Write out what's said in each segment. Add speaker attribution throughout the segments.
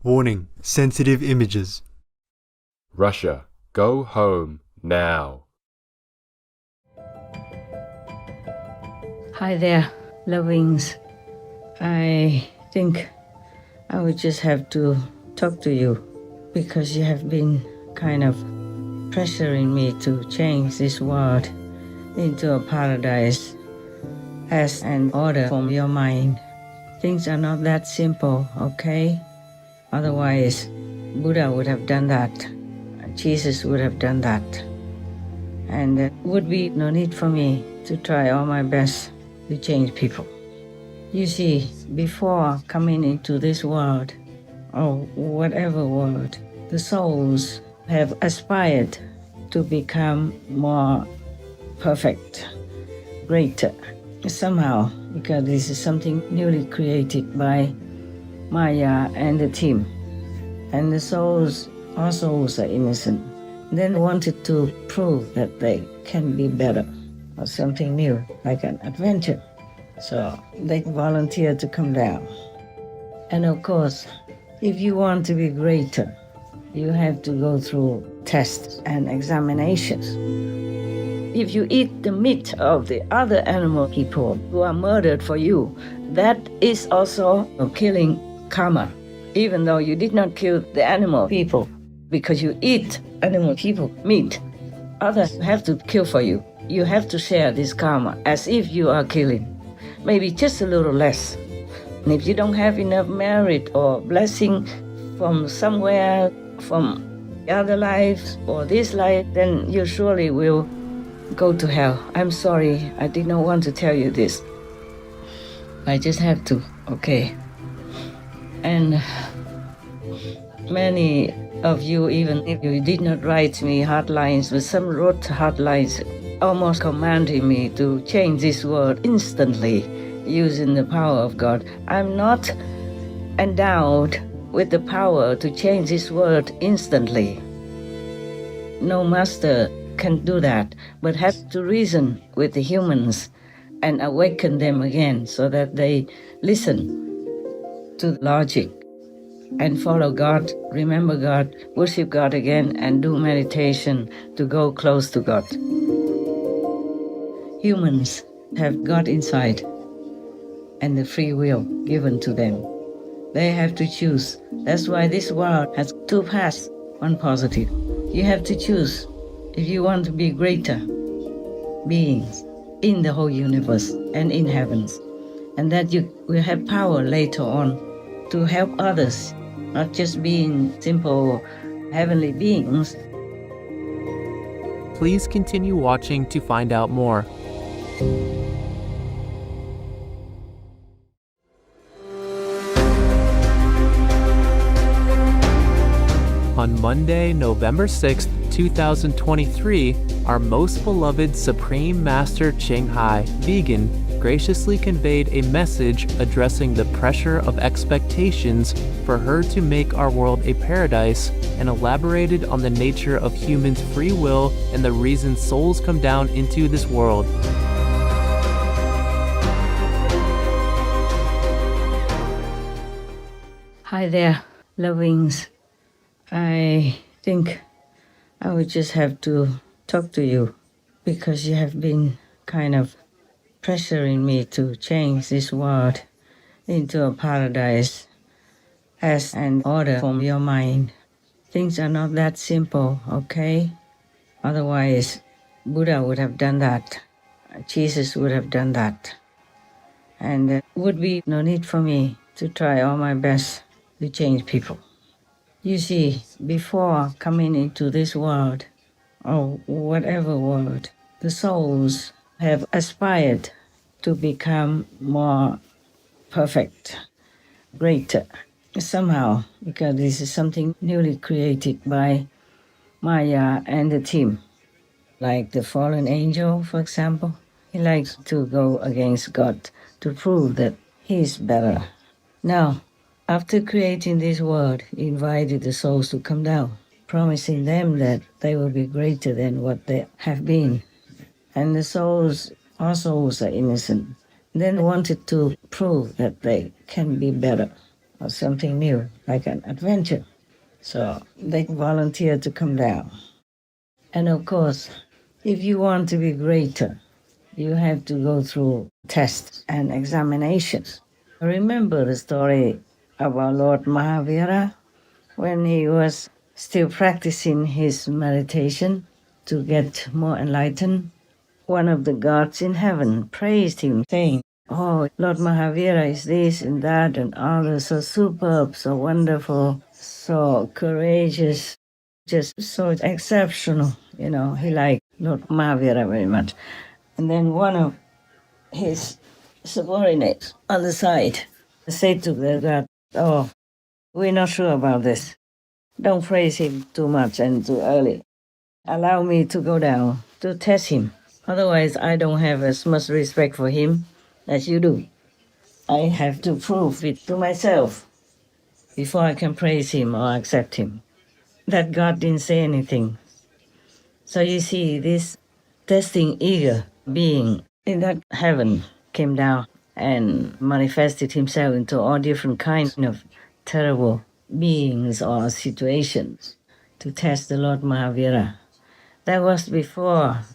Speaker 1: Warning: sensitive images.
Speaker 2: Russia, go home now.
Speaker 3: Hi there, lovings. I think I would just have to talk to you because you have been kind of pressuring me to change this world into a paradise as an order from your mind. Things are not that simple, okay? Otherwise, Buddha would have done that. Jesus would have done that. And there would be no need for me to try all my best to change people. You see, before coming into this world, or whatever world, the souls have aspired to become more perfect, greater. Somehow, because this is something newly created by Maya and the team. And the souls, our souls are innocent. Then wanted to prove that they can be better or something new, like an adventure. So they volunteered to come down. And of course, if you want to be greater, you have to go through tests and examinations. If you eat the meat of the other animal people who are murdered for you, that is also a killing karma, even though you did not kill the animal people, because you eat animal people meat. Others have to kill for you. You have to share this karma as if you are killing, maybe just a little less. And if you don't have enough merit or blessing from somewhere, from the other lives or this life, then you surely will go to hell. I'm sorry, I did not want to tell you this. I just have to, okay? And many of you, even if you did not write me hard lines, but some wrote hard lines, almost commanding me to change this world instantly using the power of God. I'm not endowed with the power to change this world instantly. No master can do that, but have to reason with the humans and awaken them again so that they listen to logic and follow God, remember God, worship God again, and do meditation to go close to God. Humans have God inside and the free will given to them. They have to choose. That's why this world has two paths, one positive. You have to choose if you want to be greater beings in the whole universe and in heavens, and that you will have power later on to help others, not just being simple heavenly beings.
Speaker 4: Please continue watching to find out more. On Monday, November 6th, 2023, our most beloved Supreme Master Ching vegan, graciously conveyed a message addressing the pressure of expectations for her to make our world a paradise, and elaborated on the nature of humans' free will and the reason souls come down into this world.
Speaker 3: Hi there, lovings. I think I would just have to talk to you because you have been kind of pressuring me to change this world into a paradise as an order from your mind. Things are not that simple, okay? Otherwise, Buddha would have done that. Jesus would have done that. And there would be no need for me to try all my best to change people. You see, before coming into this world, or whatever world, the souls have aspired to become more perfect, greater. Somehow, because this is something newly created by Maya and the team. Like the fallen angel, for example, he likes to go against God to prove that he is better. Now, after creating this world, he invited the souls to come down, promising them that they will be greater than what they have been. And the souls, our souls are innocent. Then wanted to prove that they can be better or something new, like an adventure. So they volunteer to come down. And of course, if you want to be greater, you have to go through tests and examinations. Remember the story about Lord Mahavira when he was still practicing his meditation to get more enlightened? One of the gods in heaven praised him, saying, "Oh, Lord Mahavira is this and that and others, so superb, so wonderful, so courageous, just so exceptional." He liked Lord Mahavira very much. And then one of his subordinates on the side said to the god, "Oh, we're not sure about this. Don't praise him too much and too early. Allow me to go down to test him. Otherwise, I don't have as much respect for him as you do. I have to prove it to myself before I can praise him or accept him." That God didn't say anything. So you see, this testing eager being in that heaven came down and manifested himself into all different kinds of terrible beings or situations to test the Lord Mahavira. That was before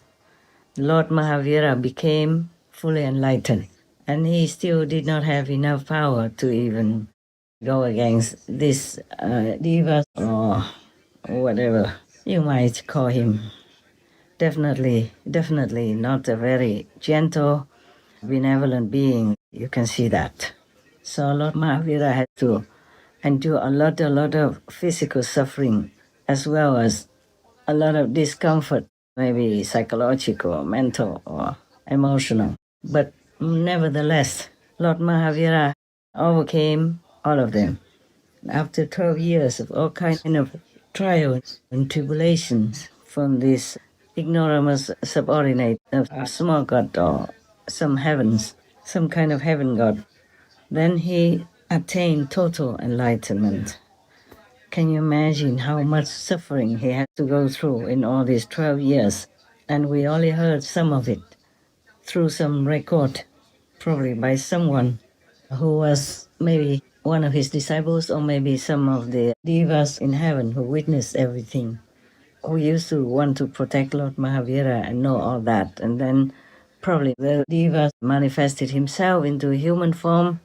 Speaker 3: Lord Mahavira became fully enlightened, and he still did not have enough power to even go against this diva or whatever you might call him. Definitely not a very gentle, benevolent being. You can see that. So Lord Mahavira had to endure a lot of physical suffering as well as a lot of discomfort, maybe psychological, mental, or emotional. But nevertheless, Lord Mahavira overcame all of them. After 12 years of all kinds of trials and tribulations from this ignoramus subordinate of a small god or some heavens, some kind of heaven god, then he attained total enlightenment. Can you imagine how much suffering he had to go through in all these 12 years? And we only heard some of it through some record, probably by someone who was maybe one of his disciples or maybe some of the devas in heaven who witnessed everything, who used to want to protect Lord Mahavira and know all that. And then probably the deva manifested himself into a human form,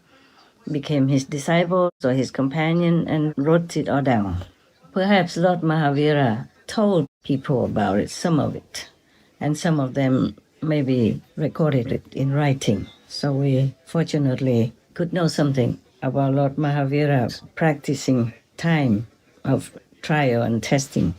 Speaker 3: became his disciple or his companion, and wrote it all down. Perhaps Lord Mahavira told people about it, some of it, and some of them maybe recorded it in writing. So we fortunately could know something about Lord Mahavira practicing time of trial and testing.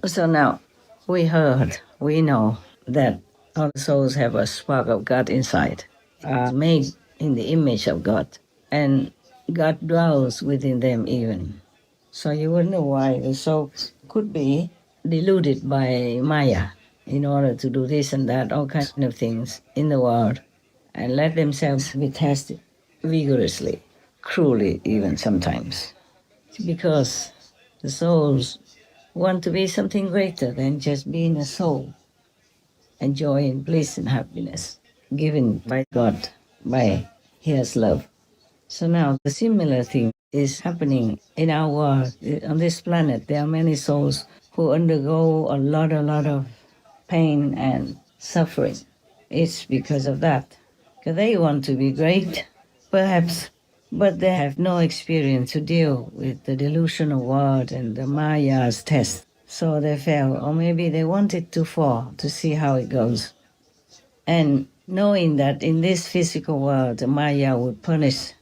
Speaker 3: So now we heard, we know that all souls have a spark of God inside, are made in the image of God, and God dwells within them even. So you wonder why the soul could be deluded by Maya in order to do this and that, all kinds of things in the world, and let themselves be tested vigorously, cruelly even sometimes. Because the souls want to be something greater than just being a soul, enjoying bliss and happiness given by God, by His love. So now the similar thing is happening in our world. On this planet, there are many souls who undergo a lot of pain and suffering. It's because of that. Because they want to be great, perhaps, but they have no experience to deal with the delusional world and the Maya's test. So they fail, or maybe they wanted to fall to see how it goes. And knowing that in this physical world, the Maya would punish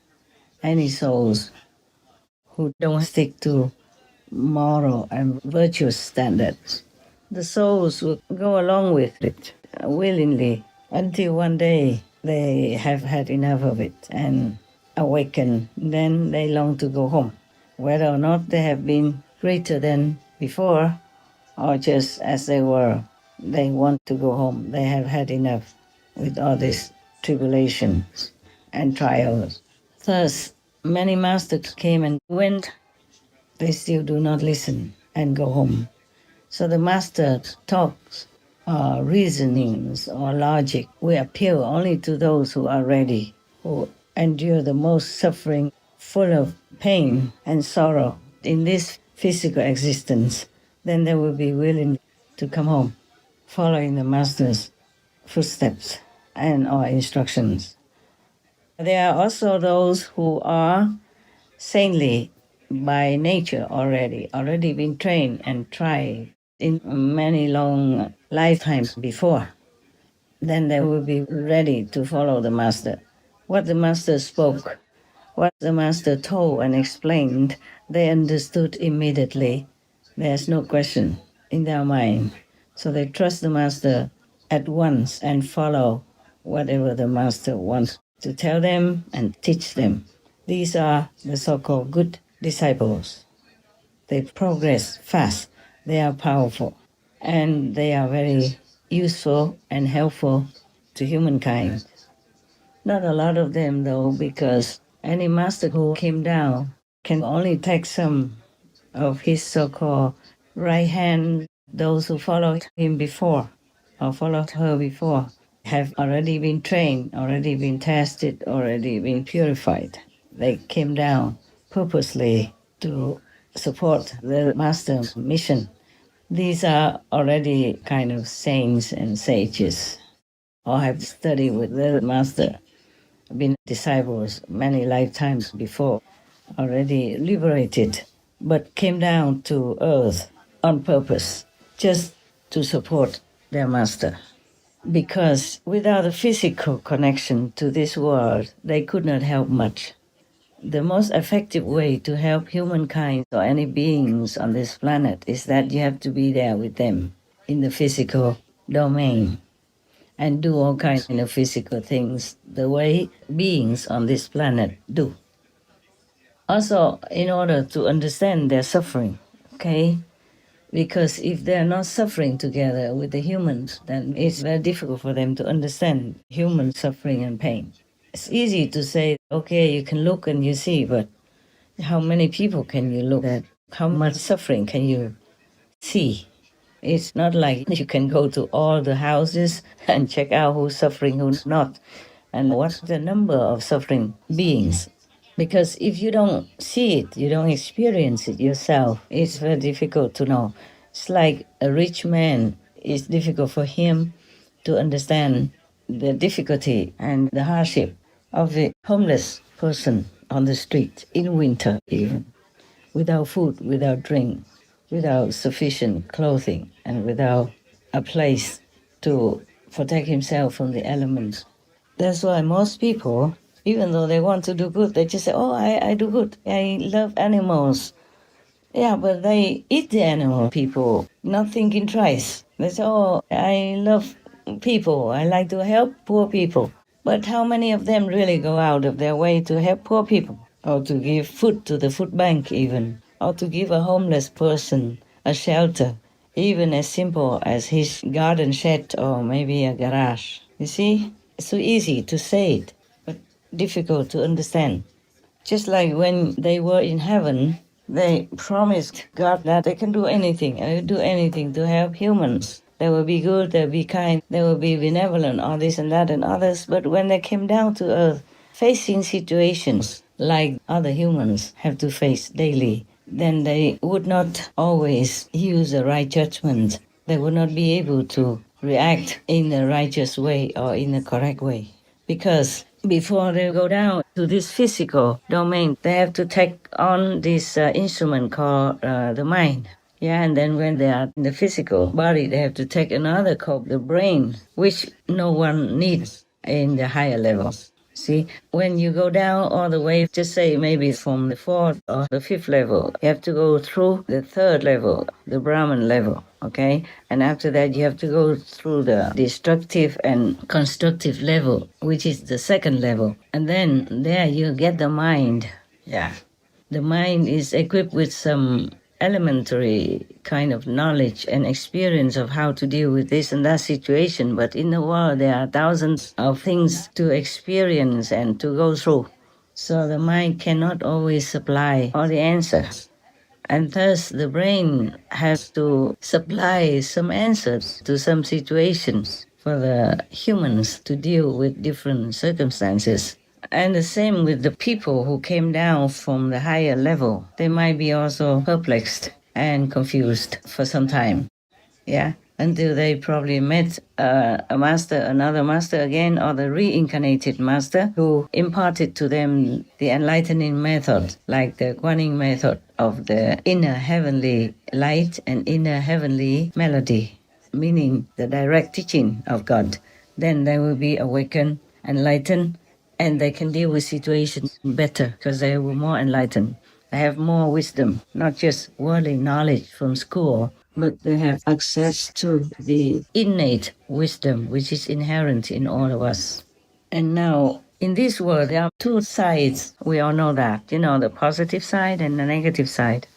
Speaker 3: any souls who don't stick to moral and virtuous standards. The souls will go along with it willingly until one day they have had enough of it and awaken. Then they long to go home. Whether or not they have been greater than before or just as they were, they want to go home. They have had enough with all this tribulation and trials. Thus, many masters came and went. They still do not listen and go home. So the master's talks or reasonings or logic will appeal only to those who are ready, who endure the most suffering full of pain and sorrow in this physical existence, then they will be willing to come home, following the master's footsteps and our instructions. There are also those who are saintly by nature already been trained and tried in many long lifetimes before. Then they will be ready to follow the master. What the master spoke, what the master told and explained, they understood immediately. There's no question in their mind. So they trust the master at once and follow whatever the master wants to tell them and teach them. These are the so-called good disciples. They progress fast, they are powerful, and they are very useful and helpful to humankind. Not a lot of them, though, because any master who came down can only take some of his so-called right hand. Those who followed him before or followed her before have already been trained, already been tested, already been purified. They came down purposely to support the master's mission. These are already kind of saints and sages, or have studied with the master, been disciples many lifetimes before, already liberated, but came down to earth on purpose, just to support their master. Because without a physical connection to this world, they could not help much. The most effective way to help humankind or any beings on this planet is that you have to be there with them in the physical domain and do all kinds of physical things the way beings on this planet do. Also, in order to understand their suffering, okay? Because if they're not suffering together with the humans, then it's very difficult for them to understand human suffering and pain. It's easy to say, okay, you can look and you see, but how many people can you look at? How much suffering can you see? It's not like you can go to all the houses and check out who's suffering, who's not, and what's the number of suffering beings. Because if you don't see it, you don't experience it yourself, it's very difficult to know. It's like a rich man, it's difficult for him to understand the difficulty and the hardship of the homeless person on the street in winter, even without food, without drink, without sufficient clothing, and without a place to protect himself from the elements. That's why most people, even though they want to do good, they just say, oh, I do good. I love animals. Yeah, but they eat the animal, people, not thinking twice. They say, oh, I love people. I like to help poor people. But how many of them really go out of their way to help poor people? Or to give food to the food bank even? Or to give a homeless person a shelter, even as simple as his garden shed or maybe a garage? You see? It's so easy to say it, but difficult to understand. Just like when they were in heaven, they promised God that they can do anything, do anything to help humans. They will be good, they'll be kind, they will be benevolent, all this and that and others. But when they came down to earth, facing situations like other humans have to face daily, then they would not always use the right judgment. They would not be able to react in the righteous way or in the correct way. Because before they go down to this physical domain, they have to take on this instrument called the mind. Yeah, and then when they are in the physical body, they have to take another called the brain, which no one needs in the higher levels. See, when you go down all the way, just say maybe from the fourth or the fifth level, you have to go through the third level, the Brahman level, okay? And after that, you have to go through the destructive and constructive level, which is the second level. And then there you get the mind. Yeah. The mind is equipped with some elementary kind of knowledge and experience of how to deal with this and that situation. But in the world, there are thousands of things to experience and to go through. So the mind cannot always supply all the answers. And thus, the brain has to supply some answers to some situations for the humans to deal with different circumstances. And the same with the people who came down from the higher level. They might be also perplexed and confused for some time. Yeah, until they probably met a master, another master again, or the reincarnated master who imparted to them the enlightening method, like the Guanyin method of the inner heavenly light and inner heavenly melody, meaning the direct teaching of God. Then they will be awakened, enlightened, and they can deal with situations better because they were more enlightened. They have more wisdom, not just worldly knowledge from school, but they have access to the innate wisdom which is inherent in all of us. And now, in this world, there are two sides. We all know that, the positive side and the negative side.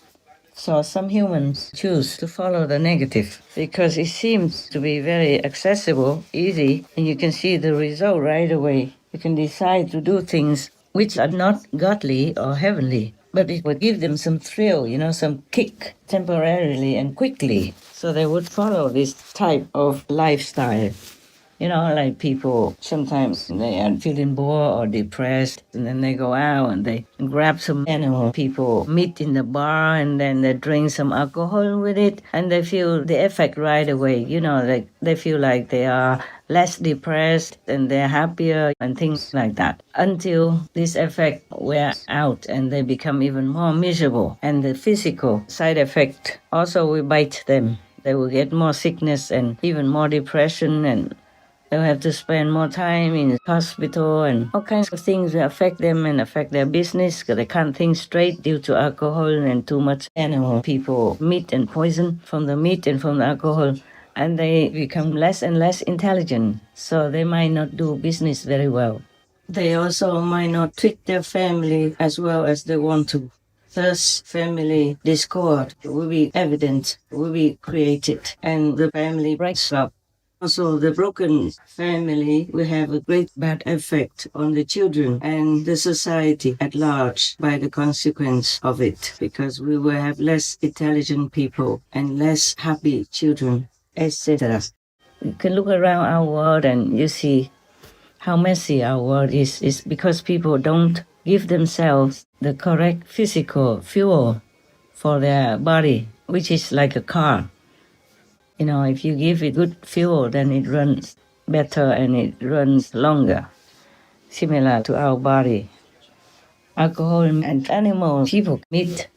Speaker 3: So some humans choose to follow the negative because it seems to be very accessible, easy, and you can see the result right away. You can decide to do things which are not godly or heavenly, but it would give them some thrill, some kick temporarily and quickly. So they would follow this type of lifestyle. Like people sometimes they are feeling bored or depressed, and then they go out and they grab some animal. People meet in the bar and then they drink some alcohol with it, and they feel the effect right away. Like they feel like they are less depressed and they're happier and things like that. Until this effect wear out and they become even more miserable, and the physical side effect also will bite them. They will get more sickness and even more depression, and they'll have to spend more time in hospital, and all kinds of things will affect them and affect their business because they can't think straight due to alcohol and too much animal. People meat and poison from the meat and from the alcohol, and they become less and less intelligent, so they might not do business very well. They also might not treat their family as well as they want to. Thus, family discord will be evident, will be created, and the family breaks up. Also, the broken family will have a great bad effect on the children and the society at large by the consequence of it, because we will have less intelligent people and less happy children, etc. You can look around our world and you see how messy our world is. It's because people don't give themselves the correct physical fuel for their body, which is like a car. If you give it good fuel, then it runs better and it runs longer, similar to our body. Alcohol and animals, people, meat,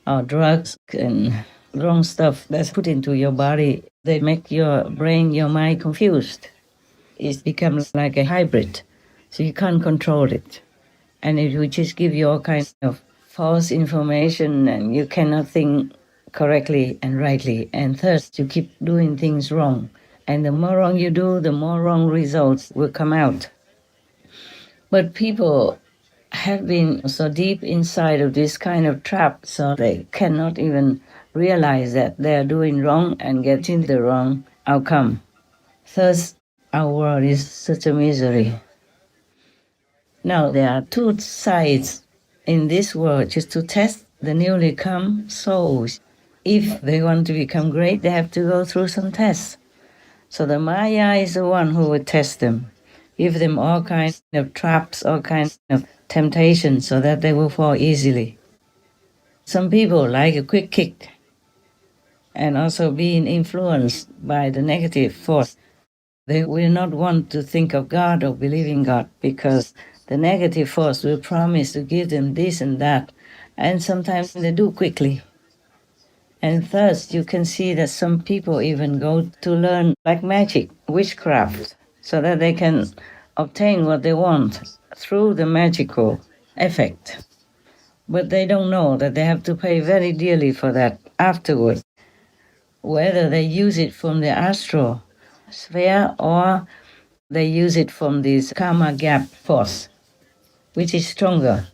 Speaker 3: or drugs and wrong stuff that's put into your body, they make your brain, your mind confused. It becomes like a hybrid, so you can't control it. And it will just give you all kinds of false information, and you cannot think correctly and rightly, and thus you keep doing things wrong. And the more wrong you do, the more wrong results will come out. But people have been so deep inside of this kind of trap, so they cannot even realize that they are doing wrong and getting the wrong outcome. Thus, our world is such a misery. Now, there are two sides in this world, just to test the newly come souls. If they want to become great, they have to go through some tests. So the Maya is the one who will test them, give them all kinds of traps, all kinds of temptations, so that they will fall easily. Some people like a quick kick, and also being influenced by the negative force. They will not want to think of God or believe in God because the negative force will promise to give them this and that, and sometimes they do quickly. And thus, you can see that some people even go to learn like magic, witchcraft, so that they can obtain what they want through the magical effect. But they don't know that they have to pay very dearly for that afterward, whether they use it from the astral sphere or they use it from this karma gap force, which is stronger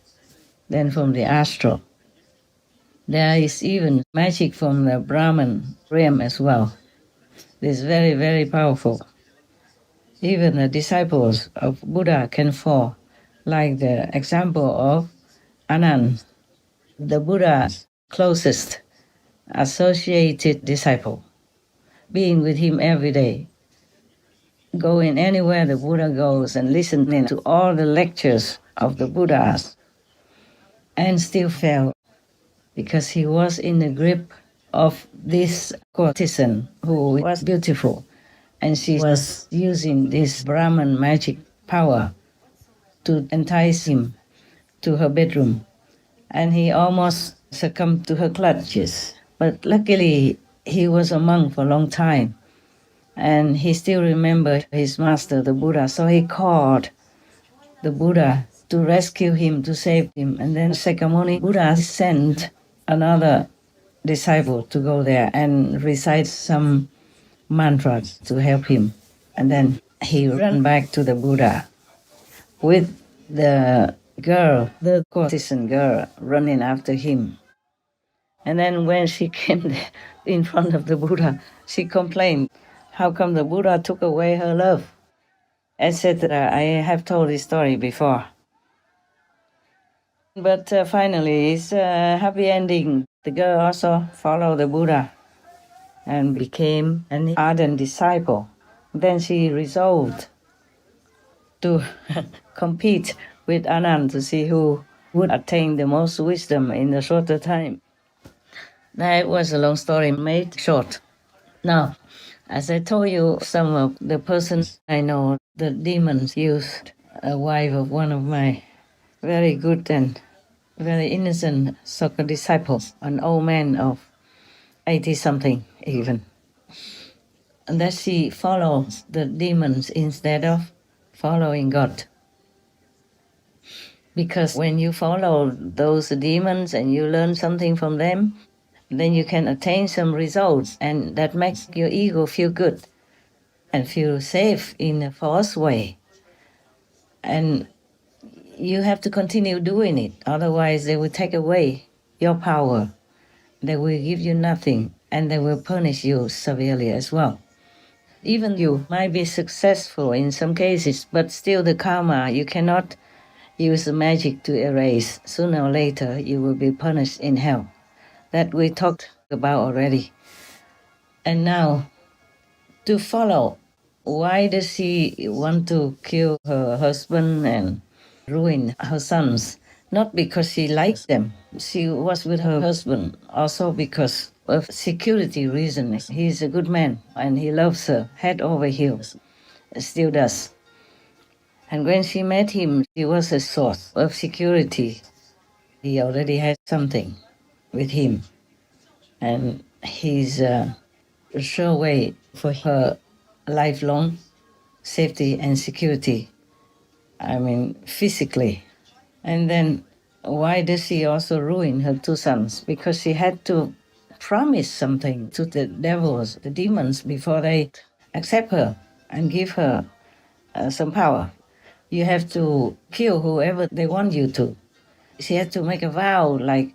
Speaker 3: than from the astral. There is even magic from the Brahman realm as well. It's very, very powerful. Even the disciples of Buddha can fall, like the example of Anand, the Buddha's closest associated disciple, being with him every day, going anywhere the Buddha goes and listening to all the lectures of the Buddhas and still fell because he was in the grip of this courtesan who was beautiful, and she was using this Brahman magic power to entice him to her bedroom, and he almost succumbed to her clutches. But luckily, he was a monk for a long time, and he still remembered his master, the Buddha, so he called the Buddha to rescue him, to save him. And then Sakyamuni Buddha sent another disciple to go there and recite some mantras to help him. And then he ran back to the Buddha with the girl, the courtesan girl, running after him. And then when she came in front of the Buddha, she complained, how come the Buddha took away her love? Etc. I have told this story before. But finally, it's a happy ending. The girl also followed the Buddha and became an ardent disciple. Then she resolved to compete with Anand to see who would attain the most wisdom in the shorter time. That was a long story made short. Now, as I told you, some of the persons I know, the demons used a wife of one of my very good and very innocent soccer disciples, an old man of 80 something even. And that she follows the demons instead of following God. Because when you follow those demons and you learn something from them, then you can attain some results, and that makes your ego feel good and feel safe in a false way. And you have to continue doing it, otherwise they will take away your power. They will give you nothing, and they will punish you severely as well. Even you might be successful in some cases, but still the karma, you cannot use the magic to erase. Sooner or later, you will be punished in hell. That we talked about already. And now, to follow, why does she want to kill her husband and ruin her sons? Not because she likes them. She was with her husband also because of security reasons. He's a good man and he loves her head over heels. Still does. And when she met him, he was a source of security. He already had something with him. And he's a sure way for her lifelong safety and security. I mean, physically. And then why does she also ruin her two sons? Because she had to promise something to the devils, the demons, before they accept her and give her some power. You have to kill whoever they want you to. She had to make a vow like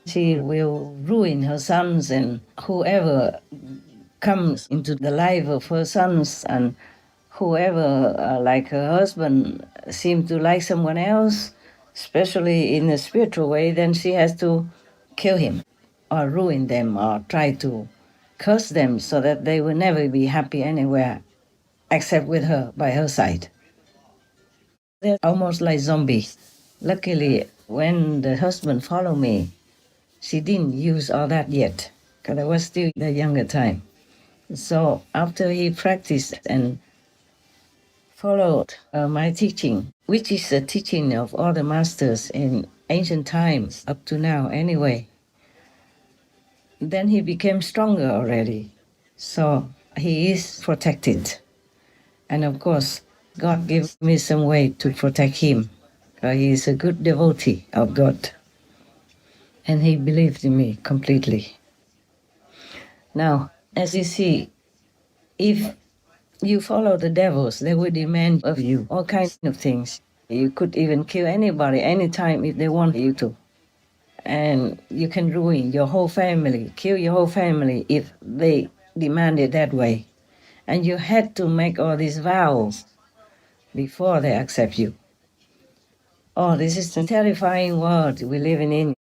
Speaker 3: she will ruin her sons and whoever comes into the life of her sons, and whoever, like her husband, seems to like someone else, especially in a spiritual way, then she has to kill him or ruin them or try to curse them so that they will never be happy anywhere except with her by her side. They're almost like zombies. Luckily, when the husband followed me, she didn't use all that yet, because I was still the younger time. So after he practiced and followed my teaching, which is the teaching of all the masters in ancient times up to now anyway, then he became stronger already. So he is protected. And of course, God gave me some way to protect him. He is a good devotee of God. And he believed in me completely. Now, as you see, if you follow the devils, they will demand of you all kinds of things. You could even kill anybody, anytime if they want you to. And you can ruin your whole family, kill your whole family if they demand it that way. And you had to make all these vows before they accept you. Oh, this is a terrifying world we're living in.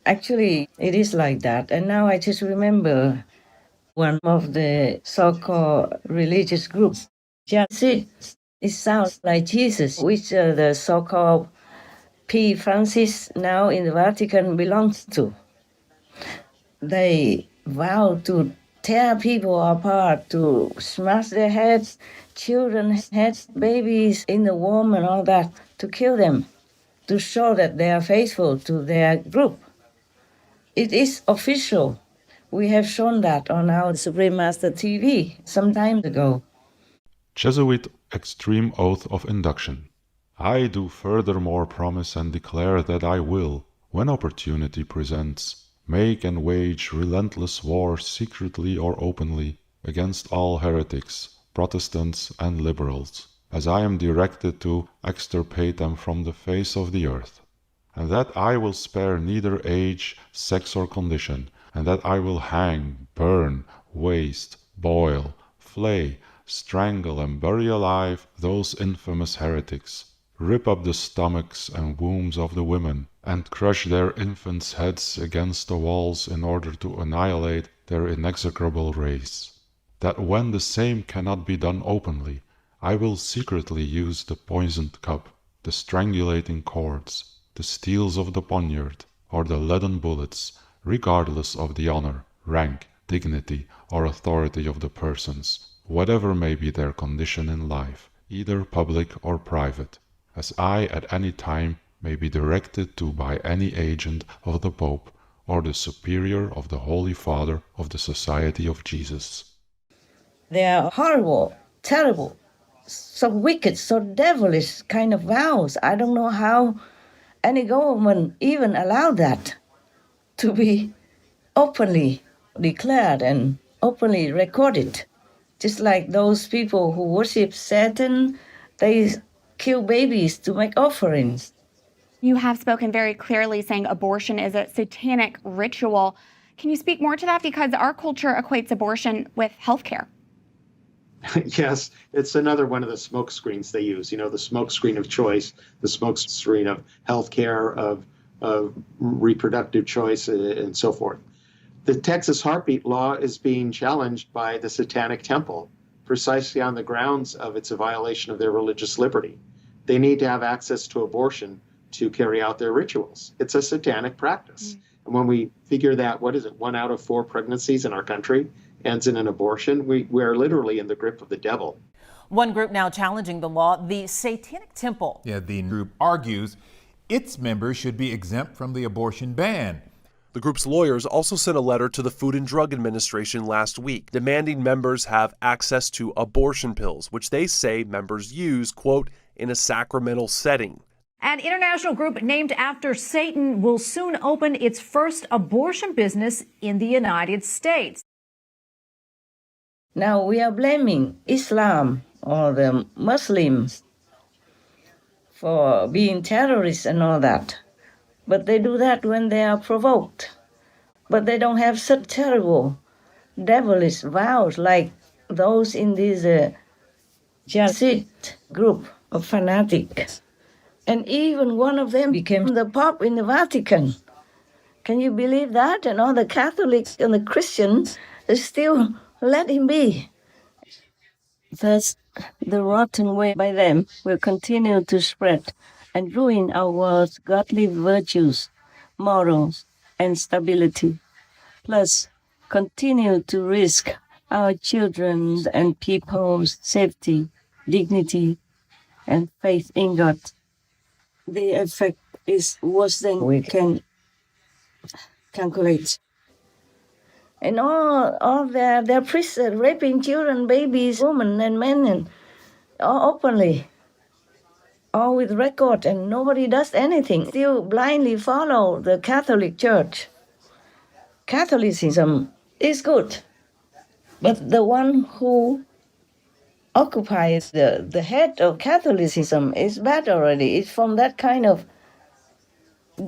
Speaker 3: Actually, it is like that. And now I just remember one of the so-called religious groups. Just it sounds like Jesus, which the so-called P. Francis now in the Vatican belongs to. They vow to tear people apart, to smash their heads, children's heads, babies in the womb and all that, to kill them, to show that they are faithful to their group. It is official. We have shown that on our Supreme Master TV some time ago.
Speaker 5: Jesuit extreme oath of induction. I do furthermore promise and declare that I will, when opportunity presents, make and wage relentless war secretly or openly against all heretics, Protestants and liberals, as I am directed to extirpate them from the face of the earth, and that I will spare neither age, sex, or condition, and that I will hang, burn, waste, boil, flay, strangle, and bury alive those infamous heretics, rip up the stomachs and wombs of the women, and crush their infants' heads against the walls in order to annihilate their inexorable race. That when the same cannot be done openly, I will secretly use the poisoned cup, the strangulating cords, the steels of the poniard, or the leaden bullets, regardless of the honor, rank, dignity, or authority of the persons, whatever may be their condition in life, either public or private, as I at any time may be directed to by any agent of the Pope or the Superior of the Holy Father of the Society of Jesus.
Speaker 3: They are horrible, terrible, so wicked, so devilish kind of vows. I don't know how any government even allowed that to be openly declared and openly recorded. Just like those people who worship Satan, they kill babies to make offerings.
Speaker 6: You have spoken very clearly saying abortion is a satanic ritual. Can you speak more to that? Because our culture equates abortion with healthcare.
Speaker 7: Yes, it's another one of the smoke screens they use, the smoke screen of choice, the smoke screen of healthcare, of reproductive choice, and so forth. The Texas heartbeat law is being challenged by the Satanic Temple precisely on the grounds of it's a violation of their religious liberty. They need to have access to abortion to carry out their rituals. It's a satanic practice. And when we figure that, 1 out of 4 pregnancies in our country ends in an abortion, we are literally in the grip of the devil.
Speaker 8: One group now challenging the law, the Satanic Temple.
Speaker 9: Yeah, the group argues its members should be exempt from the abortion ban.
Speaker 10: The group's lawyers also sent a letter to the Food and Drug Administration last week, demanding members have access to abortion pills, which they say members use, quote, in a sacramental setting.
Speaker 11: An international group named after Satan will soon open its first abortion business in the United States.
Speaker 3: Now we are blaming Islam or the Muslims for being terrorists and all that. But they do that when they are provoked. But they don't have such terrible, devilish vows like those in this Jesuit group of fanatics. And even one of them became the Pope in the Vatican. Can you believe that? And all the Catholics and the Christians, they still let him be. Thus, the rotten way by them will continue to spread and ruin our world's godly virtues, morals, and stability. Plus, continue to risk our children's and people's safety, dignity, and faith in God. The effect is worse than we can calculate. And all their priests are raping children, babies, women, and men, and all openly, all with record, and nobody does anything. Still blindly follow the Catholic Church. Catholicism is good, but the one who occupies the head of Catholicism is bad already. It's from that kind of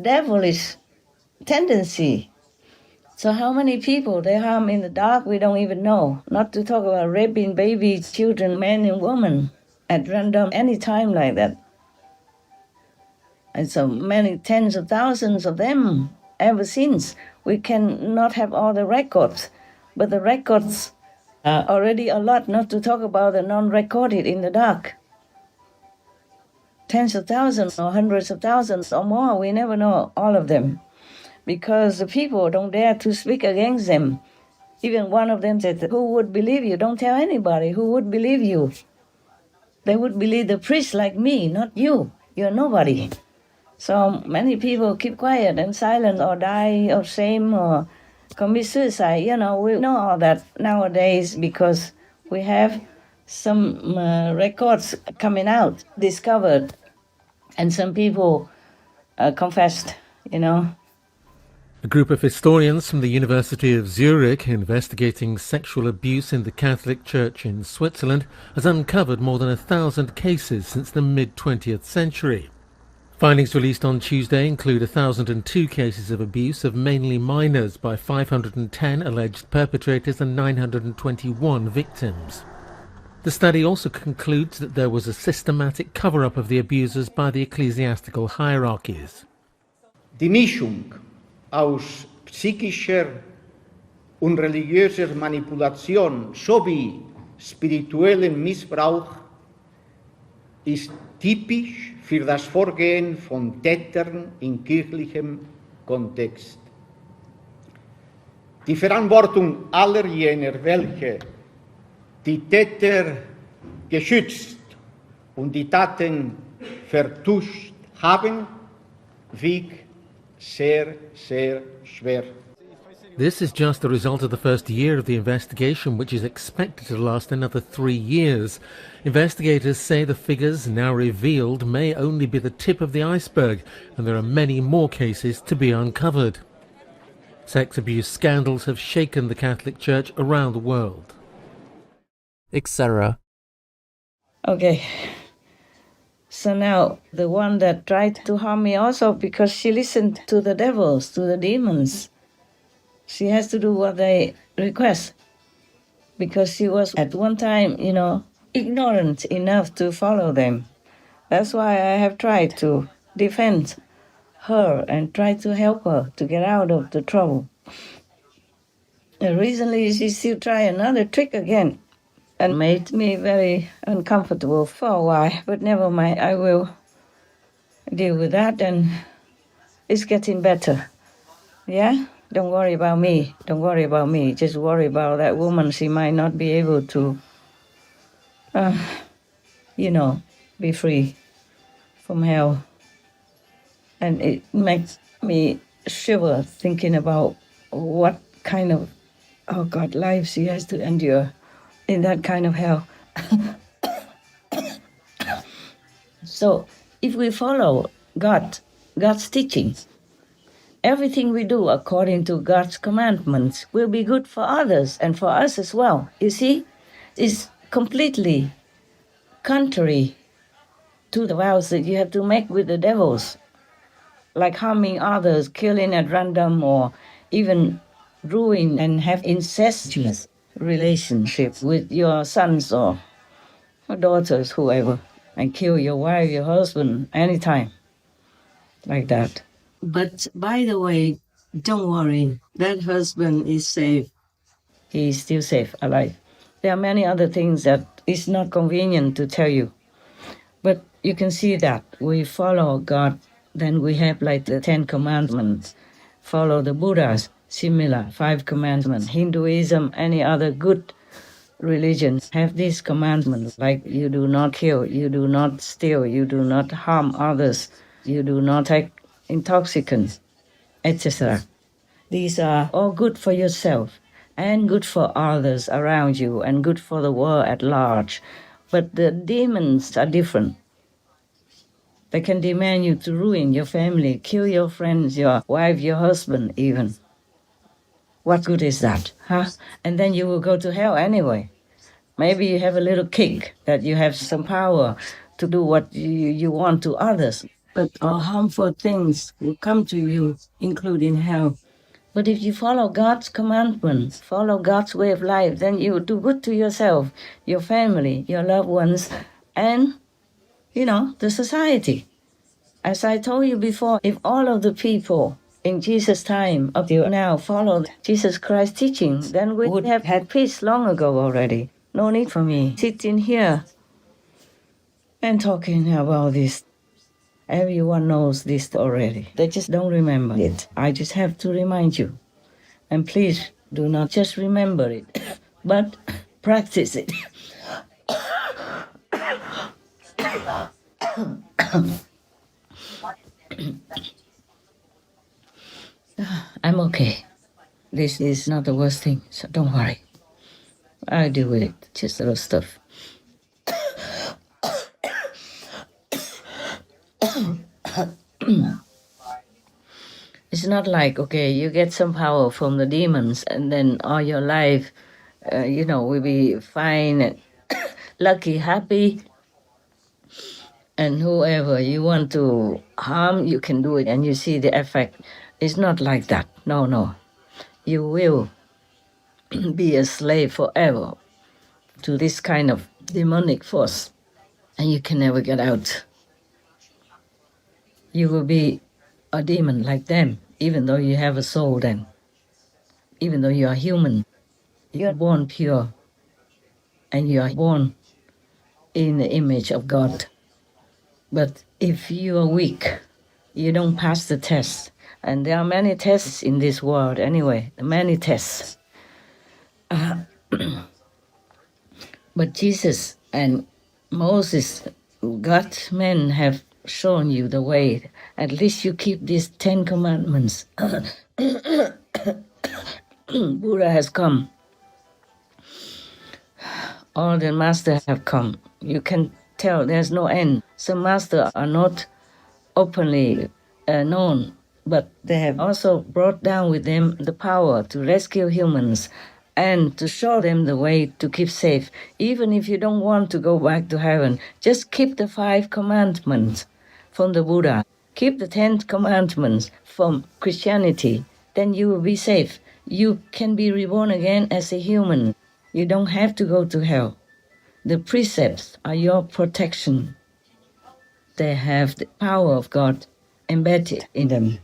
Speaker 3: devilish tendency. So how many people they harm in the dark, we don't even know. Not to talk about raping babies, children, men and women at random any time like that. And so many tens of thousands of them ever since. We cannot have all the records, but the records are already a lot, not to talk about the non-recorded in the dark. tens of thousands or hundreds of thousands or more. We never know all of them because the people don't dare to speak against them. Even one of them said, "Who would believe you? Don't tell anybody. Who would believe you? They would believe the priest like me, not you. You're nobody." So many people keep quiet and silent or die of shame or commit suicide. We know all that nowadays because we have some records coming out, discovered, and some people confessed.
Speaker 12: A group of historians from the University of Zurich investigating sexual abuse in the Catholic Church in Switzerland has uncovered more than 1,000 cases since the mid-20th century. Findings released on Tuesday include 1,002 cases of abuse of mainly minors by 510 alleged perpetrators and 921 victims. The study also concludes that there was a systematic cover-up of the abusers by the ecclesiastical hierarchies.
Speaker 13: Die Mischung aus psychischer und religiöser Manipulation sowie spirituellem Missbrauch ist typisch für das Vorgehen von Tätern in kirchlichem Kontext. Die Verantwortung aller jener, welche die Täter geschützt und die Taten vertuscht haben, wiegt sehr, sehr schwer.
Speaker 12: This is just the result of the first year of the investigation, which is expected to last another 3 years. Investigators say the figures now revealed may only be the tip of the iceberg, and there are many more cases to be uncovered. Sex abuse scandals have shaken the Catholic Church around the world.
Speaker 4: Etc.
Speaker 3: Okay. So now the one that tried to harm me also because she listened to the devils, to the demons. She has to do what they request because she was at one time, ignorant enough to follow them. That's why I have tried to defend her and try to help her to get out of the trouble. And recently she still tried another trick again and made me very uncomfortable for a while. But never mind, I will deal with that and it's getting better. Yeah? Don't worry about me. Don't worry about me. Just worry about that woman. She might not be able to, be free from hell. And it makes me shiver thinking about what kind of, life she has to endure in that kind of hell. So if we follow God's teachings, everything we do according to God's commandments will be good for others and for us as well. You see, it's completely contrary to the vows that you have to make with the devils, like harming others, killing at random, or even ruin and have incestuous relationships with your sons or daughters, whoever, and kill your wife, your husband, anytime, like that. But by the way, don't worry, that husband is safe. He is still safe, alive. There are many other things that is not convenient to tell you. But you can see that we follow God, then we have like the 10 commandments. Follow the Buddha's similar 5 commandments. Hinduism, any other good religions have these commandments, like you do not kill, you do not steal, you do not harm others, you do not take intoxicants, etc. These are all good for yourself and good for others around you and good for the world at large. But the demons are different. They can demand you to ruin your family, kill your friends, your wife, your husband even. What good is that, huh? And then you will go to hell anyway. Maybe you have a little kick that you have some power to do what you want to others. But all harmful things will come to you, including hell. But if you follow God's commandments, follow God's way of life, then you do good to yourself, your family, your loved ones, and, the society. As I told you before, if all of the people in Jesus' time up till now followed Jesus Christ's teaching, then we would have had peace long ago already. No need for me sitting here and talking about this. Everyone knows this already. They just don't remember it. I just have to remind you. And please do not just remember it, but practice it. I'm okay. This is not the worst thing, so don't worry. I deal with it, just little stuff. It's not like, okay, you get some power from the demons and then all your life, will be fine and lucky, happy. And whoever you want to harm, you can do it and you see the effect. It's not like that. No, no. You will be a slave forever to this kind of demonic force and you can never get out. You will be a demon like them, even though you have a soul then. Even though you are human, you are born pure and you are born in the image of God. But if you are weak, you don't pass the test. And there are many tests in this world anyway, many tests. But Jesus and Moses, God's men have shown you the way. At least you keep these 10 commandments. Buddha has come. All the masters have come. You can tell there's no end. Some masters are not openly known, but they have also brought down with them the power to rescue humans and to show them the way to keep safe. Even if you don't want to go back to heaven, just keep the 5 commandments from the Buddha. Keep the 10 commandments from Christianity. Then you will be safe. You can be reborn again as a human. You don't have to go to hell. The precepts are your protection. They have the power of God embedded in them.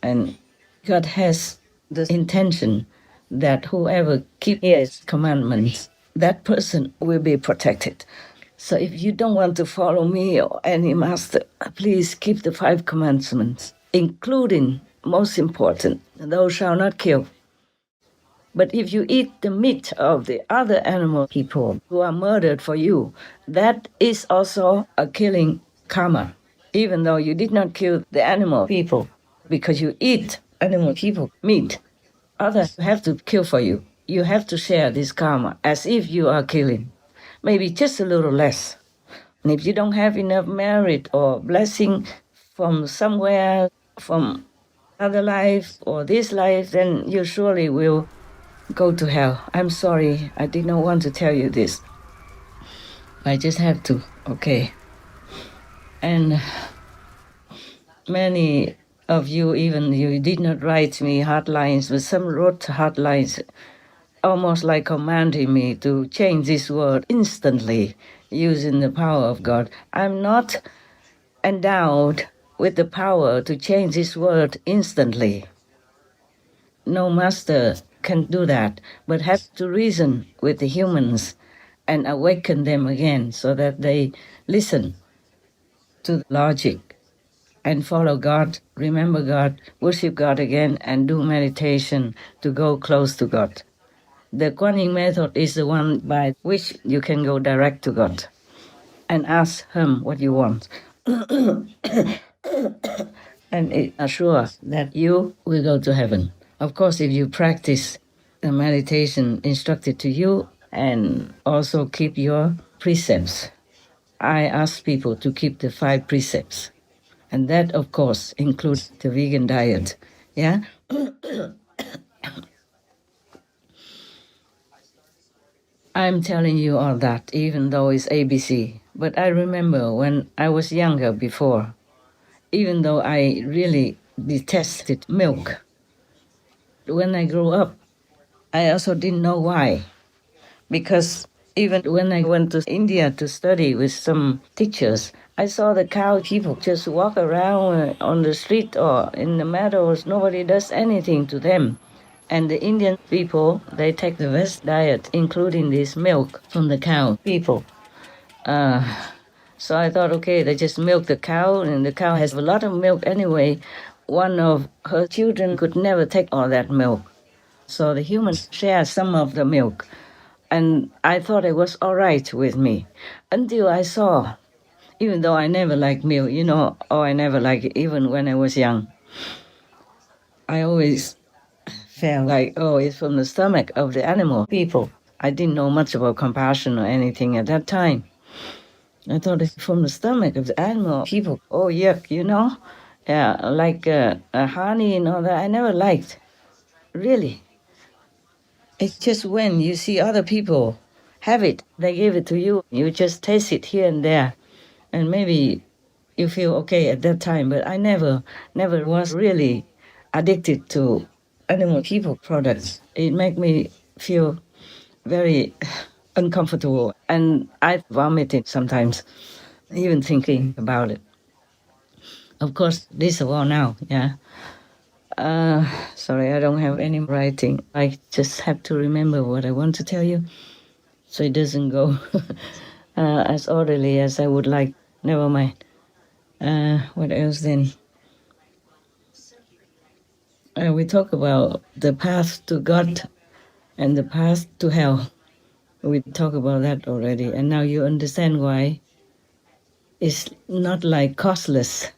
Speaker 3: And God has the intention that whoever keeps his commandments, that person will be protected. So if you don't want to follow me or any master, please keep the 5 commandments, including, most important, thou shalt not kill. But if you eat the meat of the other animal people who are murdered for you, that is also a killing karma, even though you did not kill the animal people, because you eat animal people meat. Others have to kill for you. You have to share this karma as if you are killing, maybe just a little less. And if you don't have enough merit or blessing from somewhere, from other life or this life, then you surely will go to hell. I'm sorry, I did not want to tell you this. I just have to, okay. And many of you, even you did not write me hard lines, but some wrote hard lines, almost like commanding me to change this word instantly using the power of God. I'm not endowed with the power to change this word instantly. No master can do that, but have to reason with the humans and awaken them again so that they listen to logic and follow God, remember God, worship God again, and do meditation to go close to God. The Kuan Yin method is the one by which you can go direct to God and ask Him what you want. And it assures that you will go to heaven. Of course, if you practice the meditation instructed to you and also keep your precepts. I ask people to keep the 5 precepts. And that, of course, includes the vegan diet. Yeah? I'm telling you all that, even though it's ABC. But I remember when I was younger before, even though I really detested milk, when I grew up, I also didn't know why. Because even when I went to India to study with some teachers, I saw the cow people just walk around on the street or in the meadows. Nobody does anything to them. And the Indian people, they take the best diet, including this milk from the cow people. So I thought, okay, they just milk the cow, and the cow has a lot of milk anyway. One of her children could never take all that milk. So the humans share some of the milk. And I thought it was all right with me until I saw, even though I never liked milk, or I never liked it, even when I was young. I always felt like, oh, it's from the stomach of the animal people. I didn't know much about compassion or anything at that time. I thought it's from the stomach of the animal people. Oh, yuck, Yeah, like honey and all that, I never liked, really. It's just when you see other people have it, they give it to you, you just taste it here and there, and maybe you feel okay at that time. But I never was really addicted to animal people products. It made me feel very uncomfortable, and I vomited sometimes, even thinking about it. Of course, this is all now, yeah. Sorry, I don't have any writing. I just have to remember what I want to tell you, so it doesn't go as orderly as I would like. Never mind. What else then? We talk about the path to God and the path to hell. We talk about that already, and now you understand why it's not like costless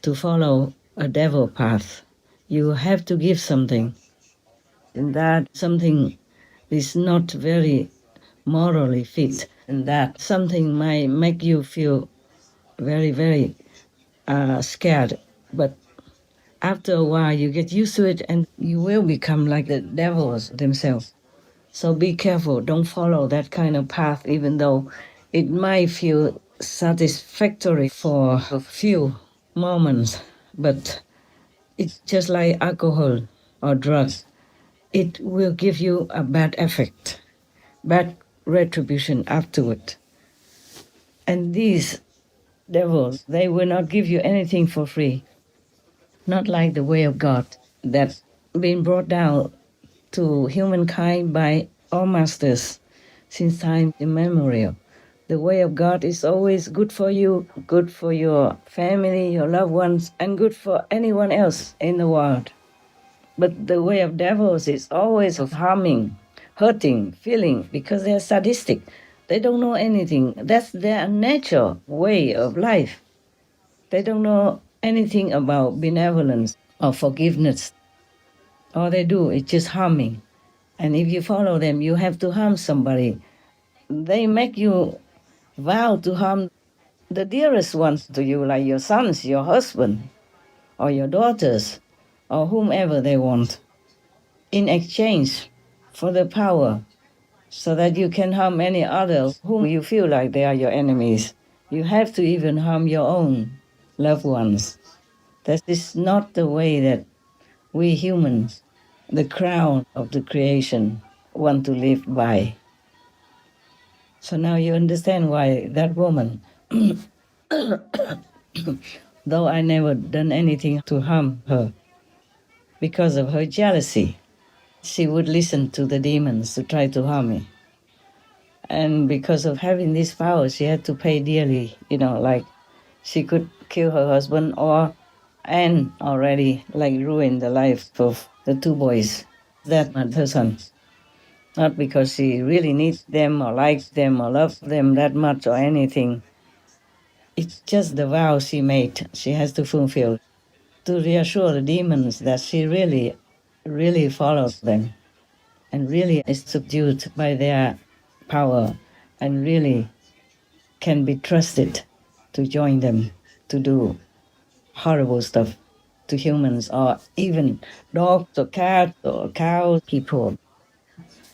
Speaker 3: to follow a devil path. You have to give something, and that something is not very morally fit, and that something might make you feel very, very scared. But after a while, you get used to it, and you will become like the devils themselves. So be careful. Don't follow that kind of path, even though it might feel satisfactory for a few moments. But it's just like alcohol or drugs. It will give you a bad effect, bad retribution afterward. And these devils, they will not give you anything for free. Not like the way of God that's been brought down to humankind by all masters since time immemorial. The way of God is always good for you, good for your family, your loved ones, and good for anyone else in the world. But the way of devils is always of harming, hurting, feeling, because they're sadistic. They don't know anything. That's their natural way of life. They don't know anything about benevolence or forgiveness. All they do is just harming. And if you follow them, you have to harm somebody. They make you vow to harm the dearest ones to you, like your sons, your husband, or your daughters, or whomever they want, in exchange for the power, so that you can harm any others whom you feel like they are your enemies. You have to even harm your own loved ones. That is not the way that we humans, the crown of the creation, want to live by. So now you understand why that woman, though I never done anything to harm her, because of her jealousy, she would listen to the demons to try to harm me. And because of having this power, she had to pay dearly, like she could kill her husband and already like ruin the life of the two boys that are her sons. Not because she really needs them or likes them or loves them that much or anything. It's just the vow she made, she has to fulfill, to reassure the demons that she really, really follows them and really is subdued by their power and really can be trusted to join them to do horrible stuff to humans or even dogs or cats or cows, people.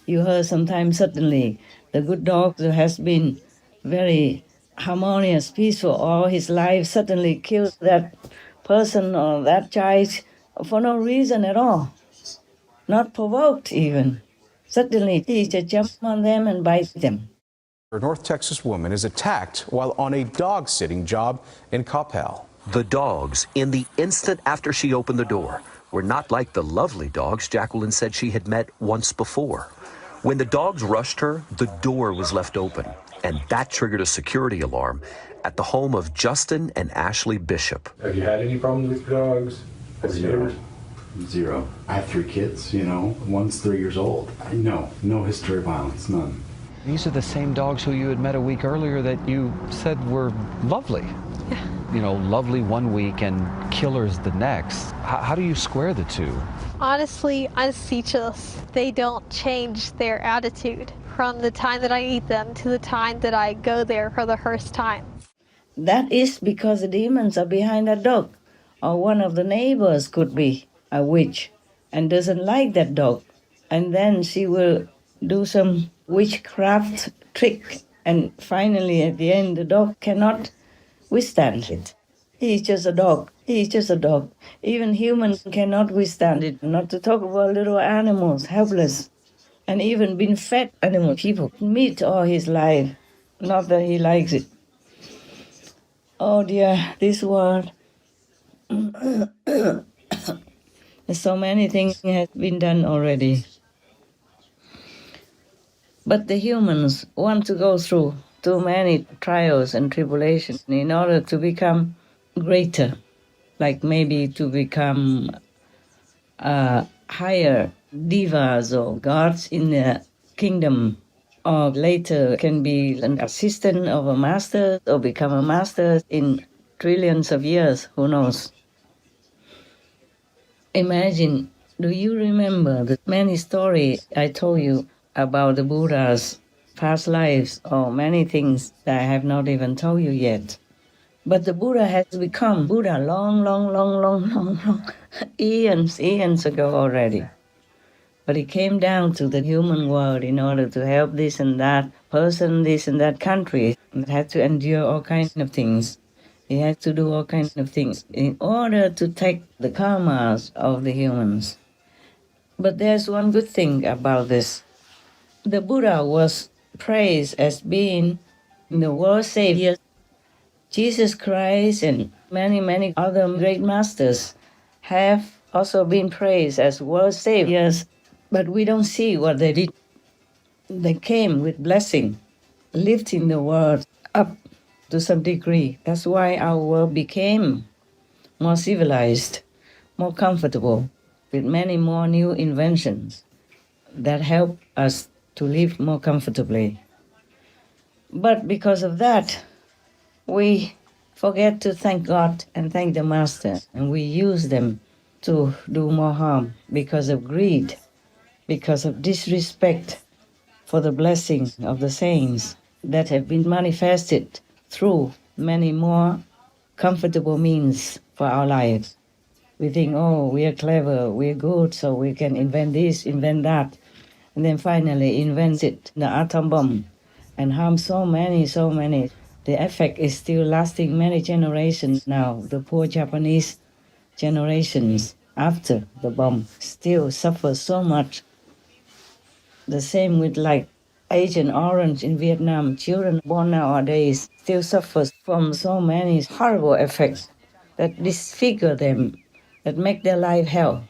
Speaker 3: You heard sometimes suddenly the good dog who has been very harmonious, peaceful all his life suddenly kills that person or that child for no reason at all, not provoked even. Suddenly he just jumps on them and bites them.
Speaker 14: A North Texas woman is attacked while on a dog sitting job in Coppell.
Speaker 15: The dogs, in the instant after she opened the door, were not like the lovely dogs Jacqueline said she had met once before. When the dogs rushed her, the door was left open, and that triggered a security alarm at the home of Justin and Ashley Bishop.
Speaker 16: Have you had any problems with dogs?
Speaker 17: Zero. I have 3 kids, one's 3 years old. No history of violence, none.
Speaker 18: These are the same dogs who you had met a week earlier that you said were lovely. Yeah. Lovely one week and killers the next. How do you square the two?
Speaker 19: Honestly, I'm speechless. They don't change their attitude from the time that I eat them to the time that I go there for the first time.
Speaker 3: That is because the demons are behind that dog. Or one of the neighbors could be a witch and doesn't like that dog. And then she will do some witchcraft trick. And finally, at the end, the dog cannot withstand it. He's just a dog. He's just a dog. Even humans cannot withstand it. Not to talk about little animals, helpless. And even been fed animal people meat all his life. Not that he likes it. Oh dear, this world. So many things have been done already. But the humans want to go through too many trials and tribulations in order to become greater, like maybe to become higher divas or gods in the kingdom, or later can be an assistant of a master or become a master in trillions of years, who knows. Imagine, do you remember the many stories I told you about the Buddha's past lives, or many things that I have not even told you yet? But the Buddha has become Buddha long, eons ago already. But he came down to the human world in order to help this and that person, this and that country, and had to endure all kinds of things. He had to do all kinds of things in order to take the karmas of the humans. But there's one good thing about this. The Buddha was praised as being the world savior. Jesus Christ and many other great masters have also been praised as world saviors, but we don't see what they did. They came with blessing, lifting the world up to some degree. That's why our world became more civilized, more comfortable, with many more new inventions that help us to live more comfortably. But because of that, we forget to thank God and thank the Master, and we use them to do more harm because of greed, because of disrespect for the blessing of the saints that have been manifested through many more comfortable means for our lives. We think, oh, we are clever, we are good, so we can invent this, invent that, and then finally invented the atom bomb and harm so many. The effect is still lasting many generations now. The poor Japanese generations after the bomb still suffer so much. The same with like Agent Orange in Vietnam. Children born nowadays still suffer from so many horrible effects that disfigure them, that make their life hell.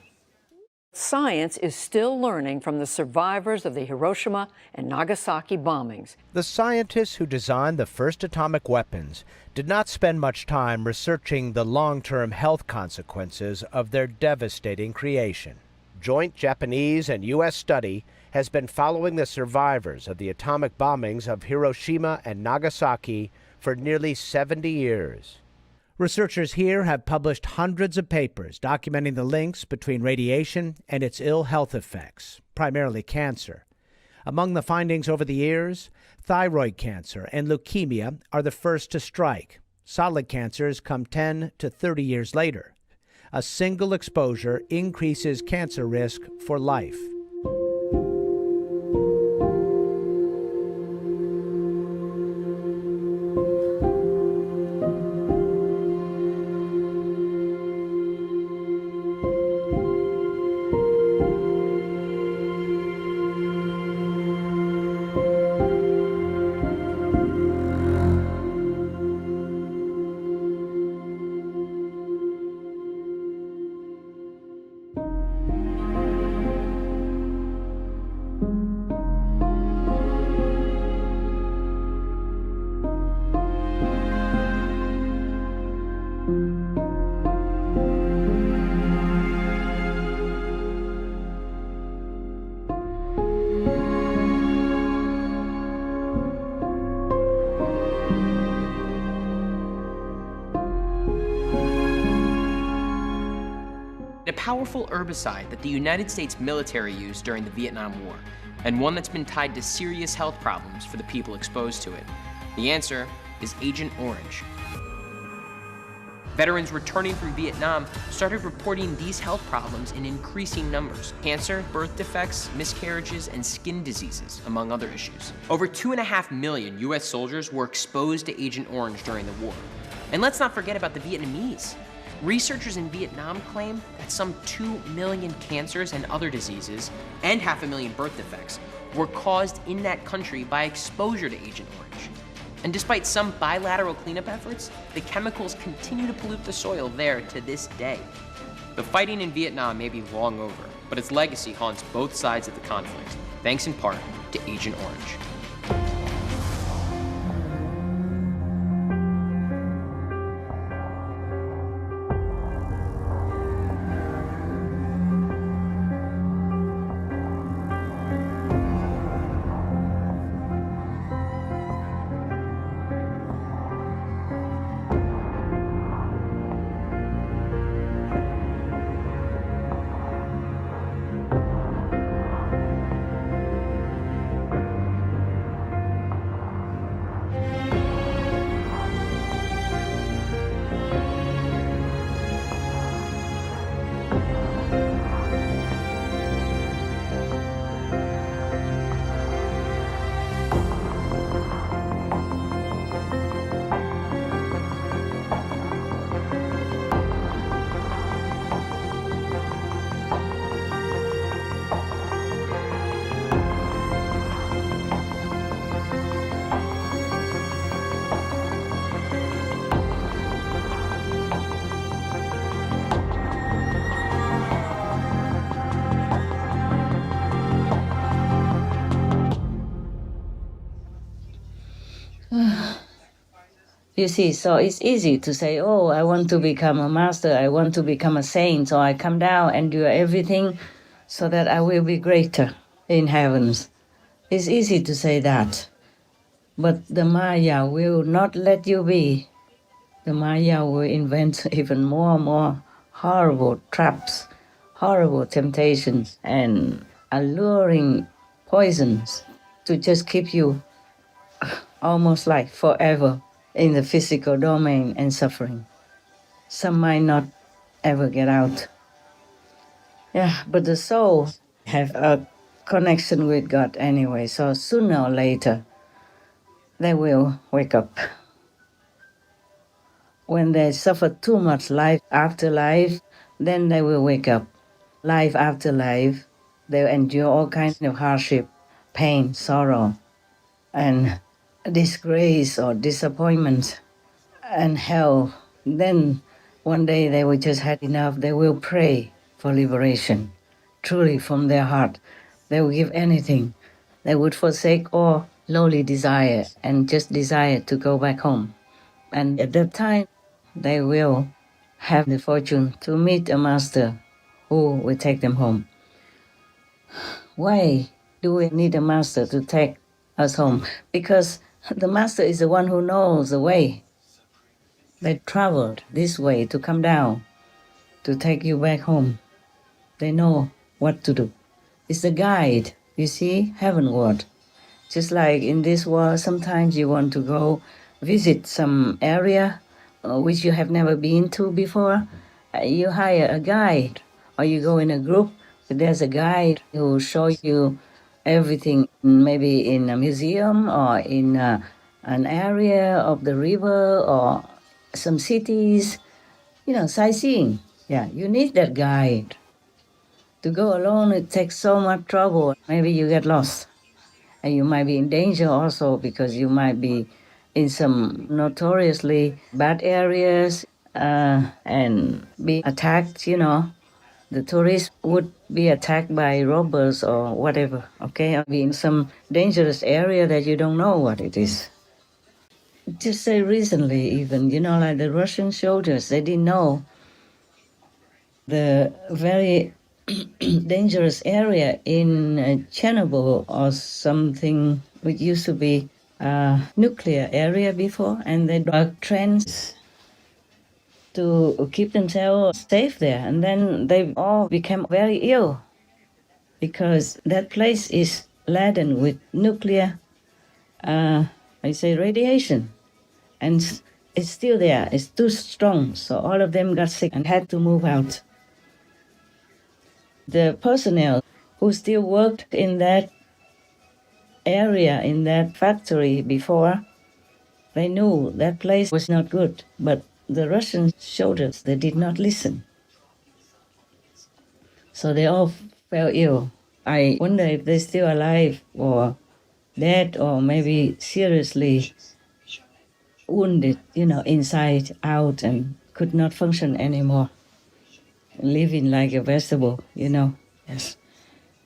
Speaker 20: Science is still learning from the survivors of the Hiroshima and Nagasaki bombings.
Speaker 21: The scientists who designed the first atomic weapons did not spend much time researching the long-term health consequences of their devastating creation. Joint Japanese and U.S. study has been following the survivors of the atomic bombings of Hiroshima and Nagasaki for nearly 70 years. Researchers here have published hundreds of papers documenting the links between radiation and its ill health effects, primarily cancer. Among the findings over the years, thyroid cancer and leukemia are the first to strike. Solid cancers come 10 to 30 years later. A single exposure increases cancer risk for life.
Speaker 1: powerful herbicide that the United States military used during the Vietnam War, and one that's been tied to serious health problems for the people exposed to it? The answer is Agent Orange. Veterans returning from Vietnam started reporting these health problems in increasing numbers: cancer, birth defects, miscarriages, and skin diseases, among other issues. Over 2.5 million US soldiers were exposed to Agent Orange during the war. And let's not forget about the Vietnamese. Researchers in Vietnam claim that some 2 million cancers and other diseases, and 500,000 birth defects, were caused in that country by exposure to Agent Orange. And despite some bilateral cleanup efforts, the chemicals continue to pollute the soil there to this day. The fighting in Vietnam may be long over, but its legacy haunts both sides of the conflict, thanks in part to Agent Orange.
Speaker 3: You see, so it's easy to say, oh, I want to become a master, I want to become a saint, so I come down and do everything so that I will be greater in heavens. It's easy to say that. But the Maya will not let you be. The Maya will invent even more horrible traps, horrible temptations, and alluring poisons to just keep you almost like forever in the physical domain and suffering. Some might not ever get out. Yeah, but the soul have a connection with God anyway, so sooner or later they will wake up. When they suffer too much life after life, then they will wake up. Life after life, they'll endure all kinds of hardship, pain, sorrow, and disgrace or disappointment and hell. Then one day they will just had enough. They will pray for liberation, truly from their heart. They will give anything. They would forsake all lowly desire and just desire to go back home. And at that time, they will have the fortune to meet a master who will take them home. Why do we need a master to take us home? Because the master is the one who knows the way. They traveled this way to come down, to take you back home. They know what to do. It's a guide, you see, heavenward. Just like in this world, sometimes you want to go visit some area which you have never been to before. You hire a guide, or you go in a group, but there's a guide who will show you everything, maybe in a museum or in an area of the river or some cities, sightseeing. Yeah, you need that guide. To go alone, it takes so much trouble. Maybe you get lost. And you might be in danger also because you might be in some notoriously bad areas and be attacked, The tourists would be attacked by robbers or whatever, okay? Or be in some dangerous area that you don't know what it is. Just say recently even, like the Russian soldiers, they didn't know the very dangerous area in Chernobyl or something which used to be a nuclear area before, and they dug trenches to keep themselves safe there. And then they all became very ill because that place is laden with nuclear, I say, radiation. And it's still there. It's too strong. So all of them got sick and had to move out. The personnel who still worked in that area, in that factory before, they knew that place was not good. But the Russian soldiers, they did not listen. So they all fell ill. I wonder if they're still alive or dead or maybe seriously wounded, inside out and could not function anymore, living like a vegetable. Yes.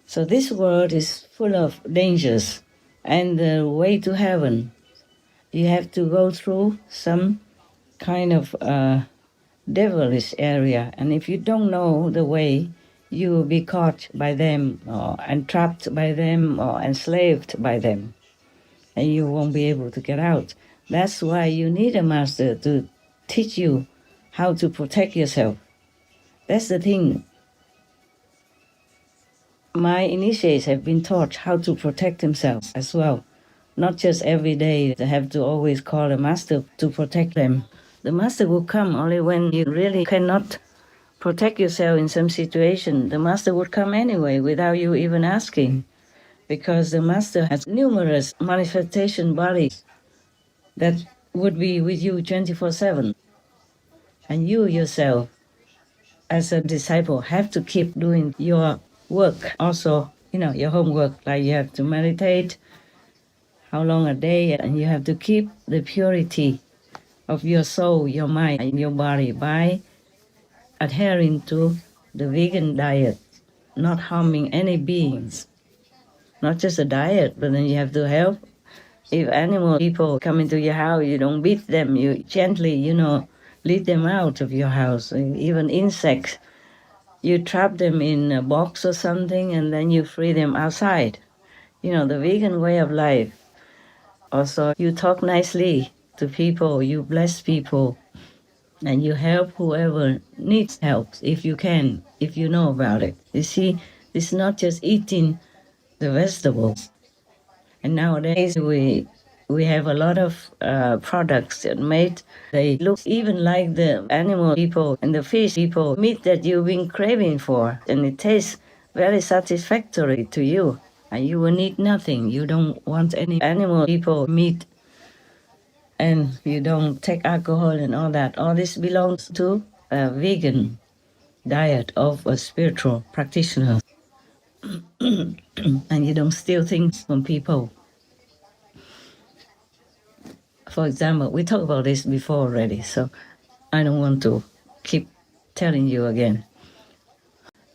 Speaker 3: So this world is full of dangers, and the way to heaven, you have to go through some kind of devilish area, and if you don't know the way, you will be caught by them or entrapped by them or enslaved by them, and you won't be able to get out. That's why you need a master to teach you how to protect yourself. That's the thing. My initiates have been taught how to protect themselves as well. Not just every day, they have to always call a master to protect them. The master will come only when you really cannot protect yourself in some situation. The master would come anyway without you even asking, because the master has numerous manifestation bodies that would be with you 24/7. And you yourself, as a disciple, have to keep doing your work also, your homework, like you have to meditate, how long a day, and you have to keep the purity of your soul, your mind, and your body by adhering to the vegan diet, not harming any beings. Not just a diet, but then you have to help. If animal people come into your house, you don't beat them, you gently, lead them out of your house. Even insects, you trap them in a box or something and then you free them outside. The vegan way of life. Also, you talk nicely to people, you bless people, and you help whoever needs help if you can, if you know about it. You see, it's not just eating the vegetables. And nowadays we have a lot of products that made, they look even like the animal people and the fish people meat that you've been craving for, and it tastes very satisfactory to you, and you will need nothing. You don't want any animal people meat, and you don't take alcohol and all that. All this belongs to a vegan diet of a spiritual practitioner. And you don't steal things from people. For example, we talked about this before already, so I don't want to keep telling you again.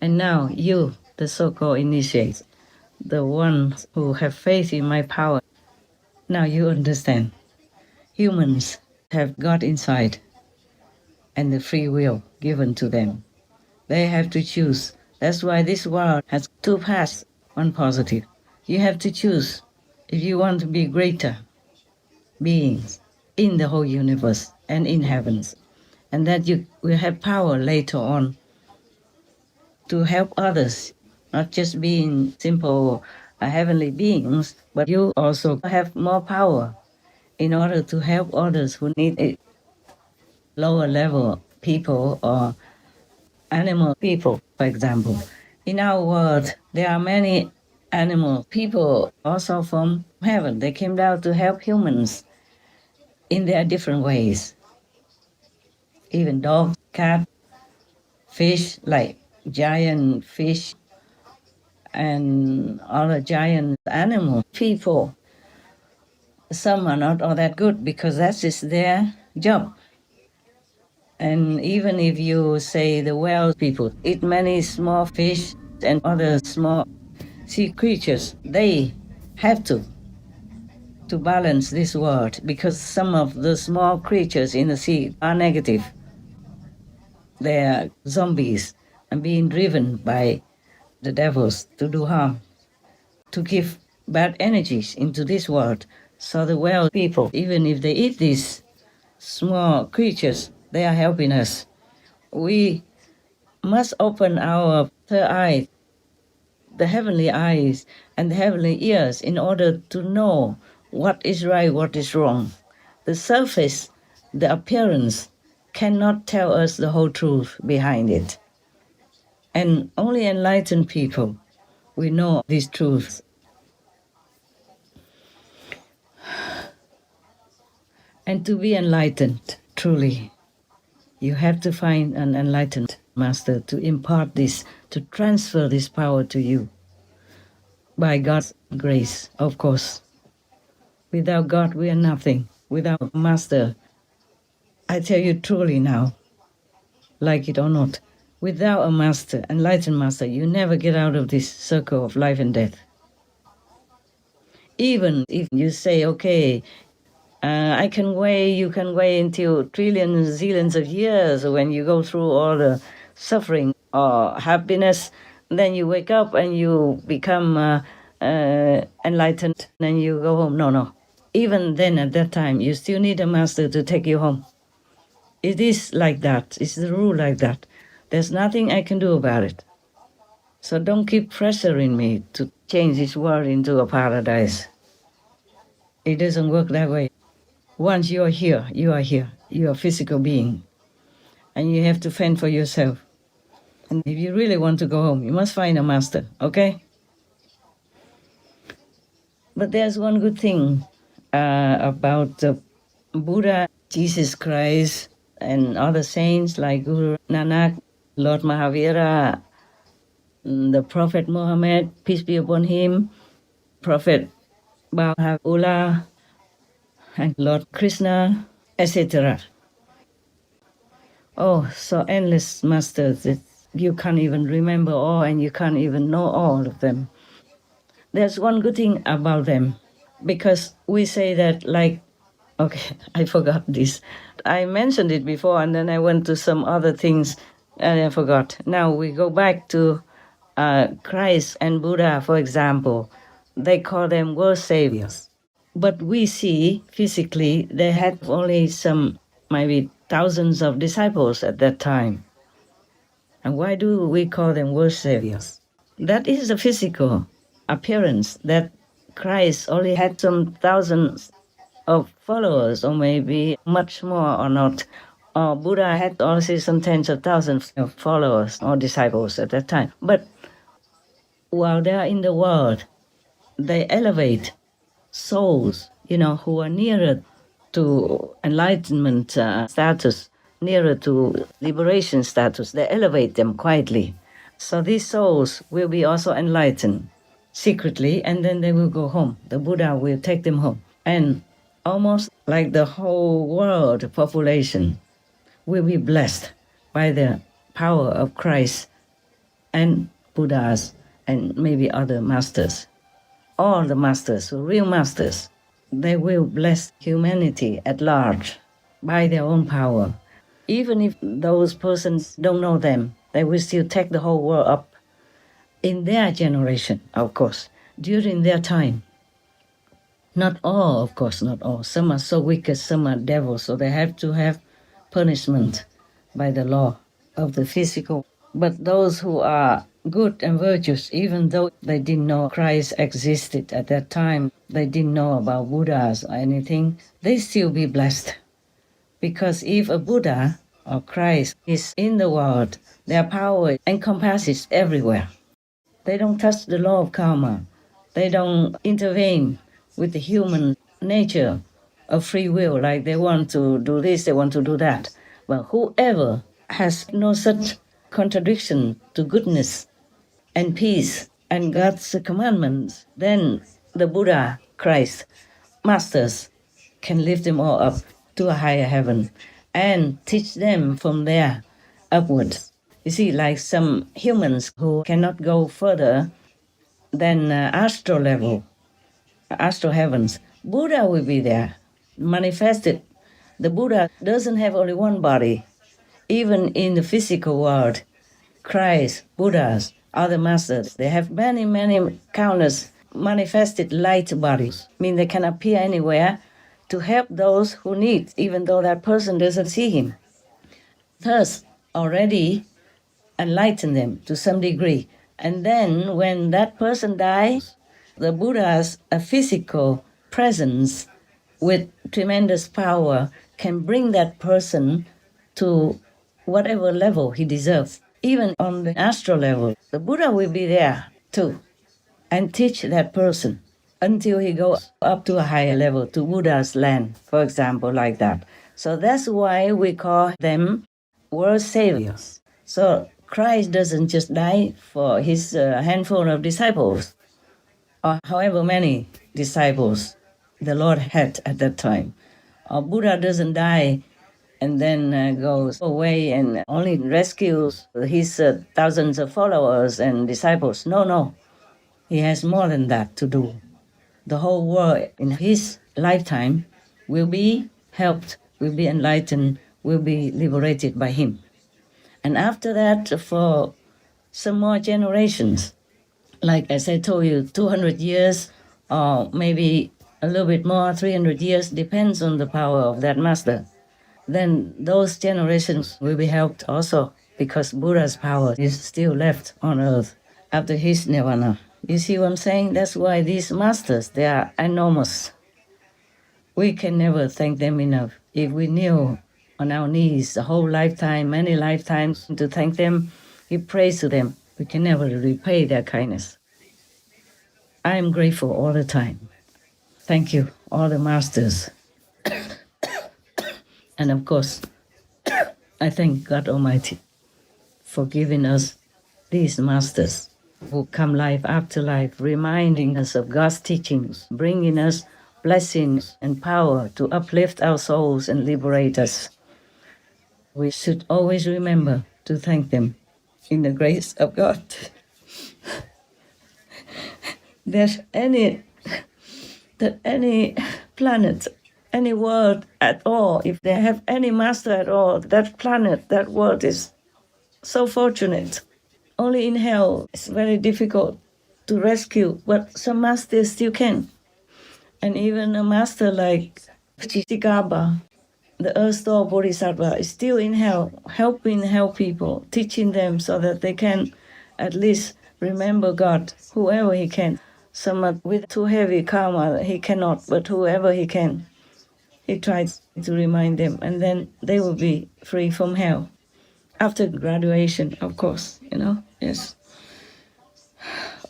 Speaker 3: And now you, the so-called initiates, the ones who have faith in my power, now you understand. Humans have God inside and the free will given to them. They have to choose. That's why this world has two paths, one positive. You have to choose if you want to be greater beings in the whole universe and in heavens, and that you will have power later on to help others, not just being simple heavenly beings, but you also have more power in order to help others who need it. Lower level people or animal people, for example. In our world, there are many animal people also from heaven. They came down to help humans in their different ways. Even dogs, cat, fish, like giant fish and other giant animal people. Some are not all that good because that is their job. And even if you say the whale people eat many small fish and other small sea creatures, they have to balance this world, because some of the small creatures in the sea are negative. They are zombies and being driven by the devils to do harm, to give bad energies into this world. So the well people, even if they eat these small creatures, They are helping us. We must open our third eye, the heavenly eyes and the heavenly ears, in order to know what is right, what is wrong. The surface, the appearance, cannot tell us the whole truth behind it. And only enlightened people, we know these truths. And to be enlightened, truly, you have to find an enlightened master to impart this, to transfer this power to you. By God's grace, of course. Without God, we are nothing. Without master, I tell you truly now, like it or not, without a master, enlightened master, you never get out of this circle of life and death. Even if you say, okay, I can wait, you can wait until trillions, zillions of years when you go through all the suffering or happiness, then you wake up and you become enlightened and you go home. No, no. Even then, at that time, you still need a master to take you home. It is like that. It's the rule like that. There's nothing I can do about it. So don't keep pressuring me to change this world into a paradise. It doesn't work that way. Once you are here, you are here. You are a physical being. And you have to fend for yourself. And if you really want to go home, you must find a master, okay? But there's one good thing about Buddha, Jesus Christ, and other saints like Guru Nanak, Lord Mahavira, the Prophet Muhammad, peace be upon him, Prophet Baha'u'llah, and Lord Krishna, etc. Oh, so endless masters that you can't even remember all and you can't even know all of them. There's one good thing about them, because we say that like, okay, I forgot this. I mentioned it before and then I went to some other things and I forgot. Now we go back to Christ and Buddha, for example. They call them world saviors. But we see physically they had only some, maybe thousands of disciples at that time. And why do we call them world saviors? That is the physical appearance, that Christ only had some thousands of followers, or maybe much more or not. Or Buddha had also some tens of thousands of followers or disciples at that time. But while they are in the world, they elevate souls, who are nearer to enlightenment status, nearer to liberation status. They elevate them quietly. So these souls will be also enlightened secretly, and then they will go home. The Buddha will take them home. And almost like the whole world population will be blessed by the power of Christ and Buddhas and maybe other masters. All the masters, real masters, they will bless humanity at large by their own power. Even if those persons don't know them, they will still take the whole world up in their generation, of course, during their time. Not all, of course, not all. Some are so wicked, some are devils, so they have to have punishment by the law of the physical. But those who are good and virtuous, even though they didn't know Christ existed at that time, they didn't know about Buddhas or anything, they still be blessed. Because if a Buddha or Christ is in the world, their power encompasses everywhere. They don't touch the law of karma. They don't intervene with the human nature of free will, like they want to do this, they want to do that. But whoever has no such contradiction to goodness and peace and God's commandments, then the Buddha, Christ, masters can lift them all up to a higher heaven and teach them from there upwards. You see, like some humans who cannot go further than astral level, astral heavens, Buddha will be there, manifested. The Buddha doesn't have only one body. Even in the physical world, Christ, Buddhas, other masters, they have many, many countless manifested light bodies. I mean, they can appear anywhere to help those who need, even though that person doesn't see him. thus already enlighten them to some degree. And then when that person dies, the Buddha's a physical presence with tremendous power can bring that person to whatever level he deserves. Even on the astral level, the Buddha will be there too and teach that person until he goes up to a higher level, to Buddha's land, for example, like that. So that's why we call them world saviors. So Christ doesn't just die for his handful of disciples, or however many disciples the Lord had at that time. Or Buddha doesn't die and then goes away and only rescues his thousands of followers and disciples. No, no. He has more than that to do. The whole world in his lifetime will be helped, will be enlightened, will be liberated by him. And after that, for some more generations, like as I told you, 200 years or maybe a little bit more, 300 years, depends on the power of that master. Then those generations will be helped also because Buddha's power is still left on earth after his nirvana. You see what I'm saying? That's why these masters, they are enormous. We can never thank them enough. If we kneel on our knees the whole lifetime, many lifetimes, to thank them, we praise to them, we can never repay their kindness. I am grateful all the time. Thank you, all the masters. And of course, I thank God Almighty for giving us these masters who come life after life, reminding us of God's teachings, bringing us blessings and power to uplift our souls and liberate us. We should always remember to thank them in the grace of God. There's any planet, any world at all, if they have any master at all, that planet, that world is so fortunate. Only in hell it's very difficult to rescue, but some masters still can. And even a master like Chitikaba, the Earth Store Bodhisattva, is still in hell, helping people, teaching them so that they can at least remember God, whoever he can. Some with too heavy karma, he cannot, but whoever he can, he tries to remind them, and then they will be free from hell. After graduation, of course, yes.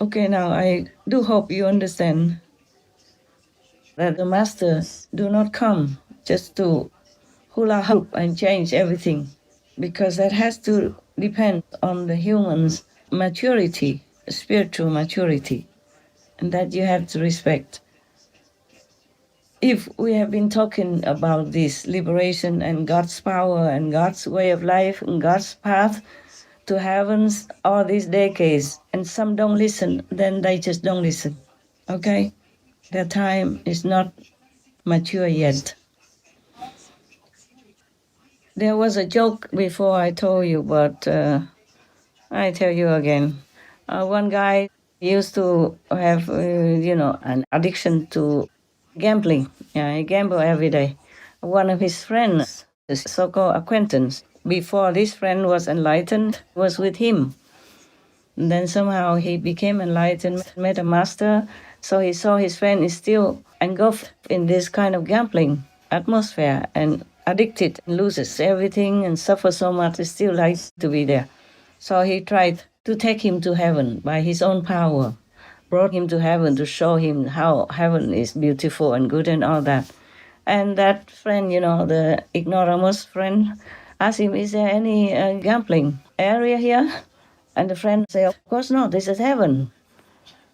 Speaker 3: Okay, now I do hope you understand that the masters do not come just to hula hoop and change everything, because that has to depend on the human's maturity, spiritual maturity, and that you have to respect. If we have been talking about this liberation and God's power and God's way of life and God's path to heavens all these decades, and some don't listen, then they just don't listen. Okay? Their time is not mature yet. There was a joke before I told you, but I tell you again. One guy used to have, an addiction to gambling. Yeah, he gambled every day. One of his friends, his so-called acquaintance, before this friend was enlightened, was with him. And then somehow he became enlightened, met a master, so he saw his friend is still engulfed in this kind of gambling atmosphere and addicted, loses everything and suffers so much, still likes to be there. So he tried to take him to heaven by his own power, brought him to heaven to show him how heaven is beautiful and good and all that. And that friend, the ignoramus friend, asked him, is there any gambling area here? And the friend said, of course not, this is heaven.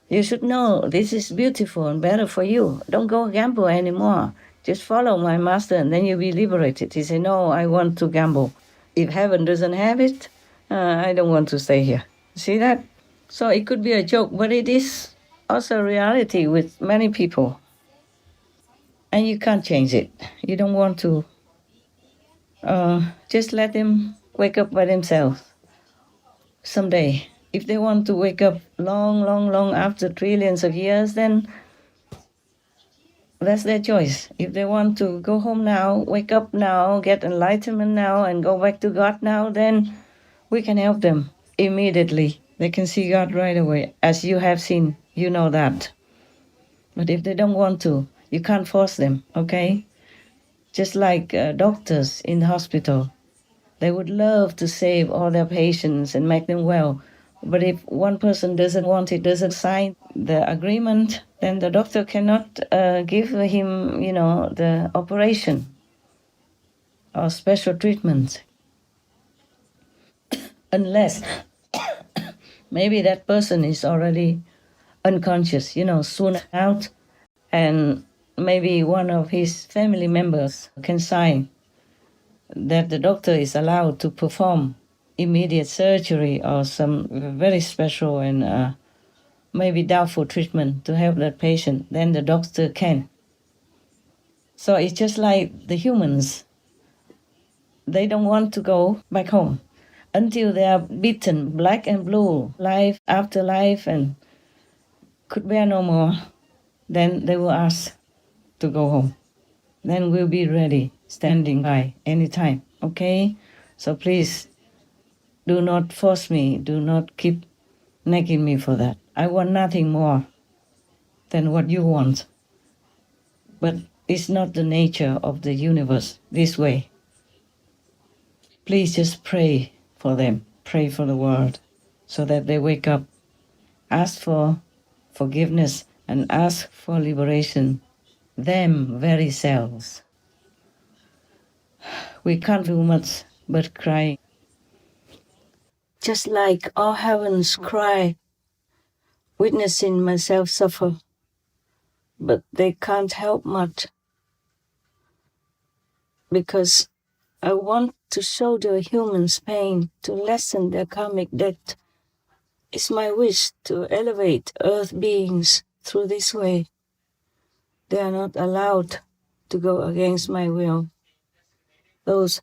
Speaker 3: You should know this is beautiful and better for you. Don't go gamble anymore. Just follow my master and then you'll be liberated. He said, no, I want to gamble. If heaven doesn't have it, I don't want to stay here. See that? So it could be a joke, but it is also a reality with many people. And you can't change it. You don't want to. Just let them wake up by themselves someday. If they want to wake up long, long, long after trillions of years, then That's their choice. If they want to go home now, wake up now, get enlightenment now, and go back to God now, then we can help them immediately. They can see God right away. As you have seen, you know that. But if they don't want to, you can't force them, okay? Just like doctors in the hospital. They would love to save all their patients and make them well. But if one person doesn't want it, doesn't sign the agreement, then the doctor cannot give him, the operation or special treatment. Unless maybe that person is already unconscious, soon out, and maybe one of his family members can sign that the doctor is allowed to perform immediate surgery or some very special and maybe doubtful treatment to help that patient, then the doctor can. So it's just like the humans. They don't want to go back home until they are beaten black and blue, life after life, and could bear no more. Then they will ask to go home. Then we'll be ready, standing by anytime, okay? So please do not force me, do not keep nagging me for that. I want nothing more than what you want. But it's not the nature of the universe this way. Please just pray for them, pray for the world, so that they wake up. Ask for forgiveness and ask for liberation, them very selves. We can't do much but cry. Just like all heavens cry, witnessing myself suffer, but they can't help much because I want to show the humans pain to lessen their karmic debt. It's my wish to elevate earth beings through this way. They are not allowed to go against my will. Those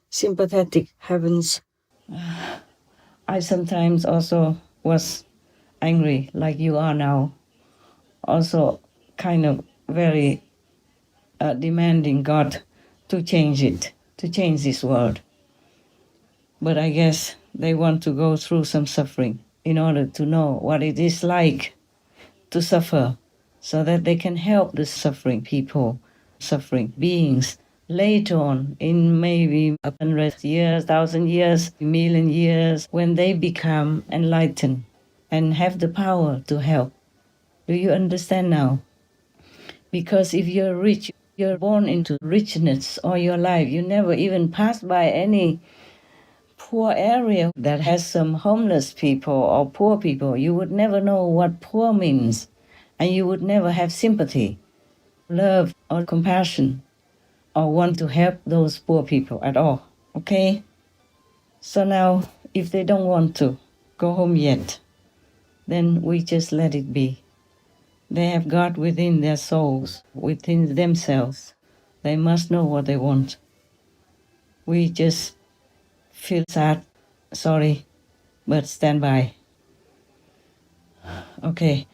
Speaker 3: sympathetic heavens. I sometimes also was angry like you are now. Also kind of very demanding God to change it, to change this world. But I guess they want to go through some suffering in order to know what it is like to suffer so that they can help the suffering people, suffering beings later on in maybe 100 years, 1,000 years, 1,000,000 years, when they become enlightened and have the power to help. Do you understand now? Because if you're rich, you're born into richness all your life. You never even pass by any poor area that has some homeless people or poor people. You would never know what poor means, and you would never have sympathy, love, or compassion, or want to help those poor people at all. Okay? So now, if they don't want to go home yet, then we just let it be. They have God within their souls, within themselves. They must know what they want. We just feel sad, sorry, but stand by. Okay,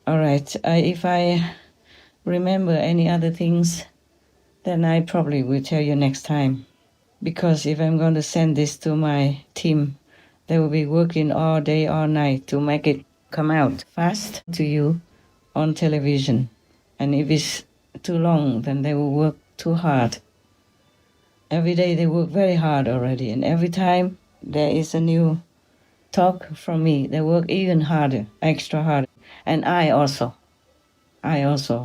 Speaker 3: all right. If I remember any other things, then I probably will tell you next time. Because if I'm going to send this to my team, they will be working all day, all night to make it come out fast to you on television. And if it's too long, then they will work too hard. Every day they work very hard already, and every time there is a new talk from me, they work even harder, extra harder. And I also.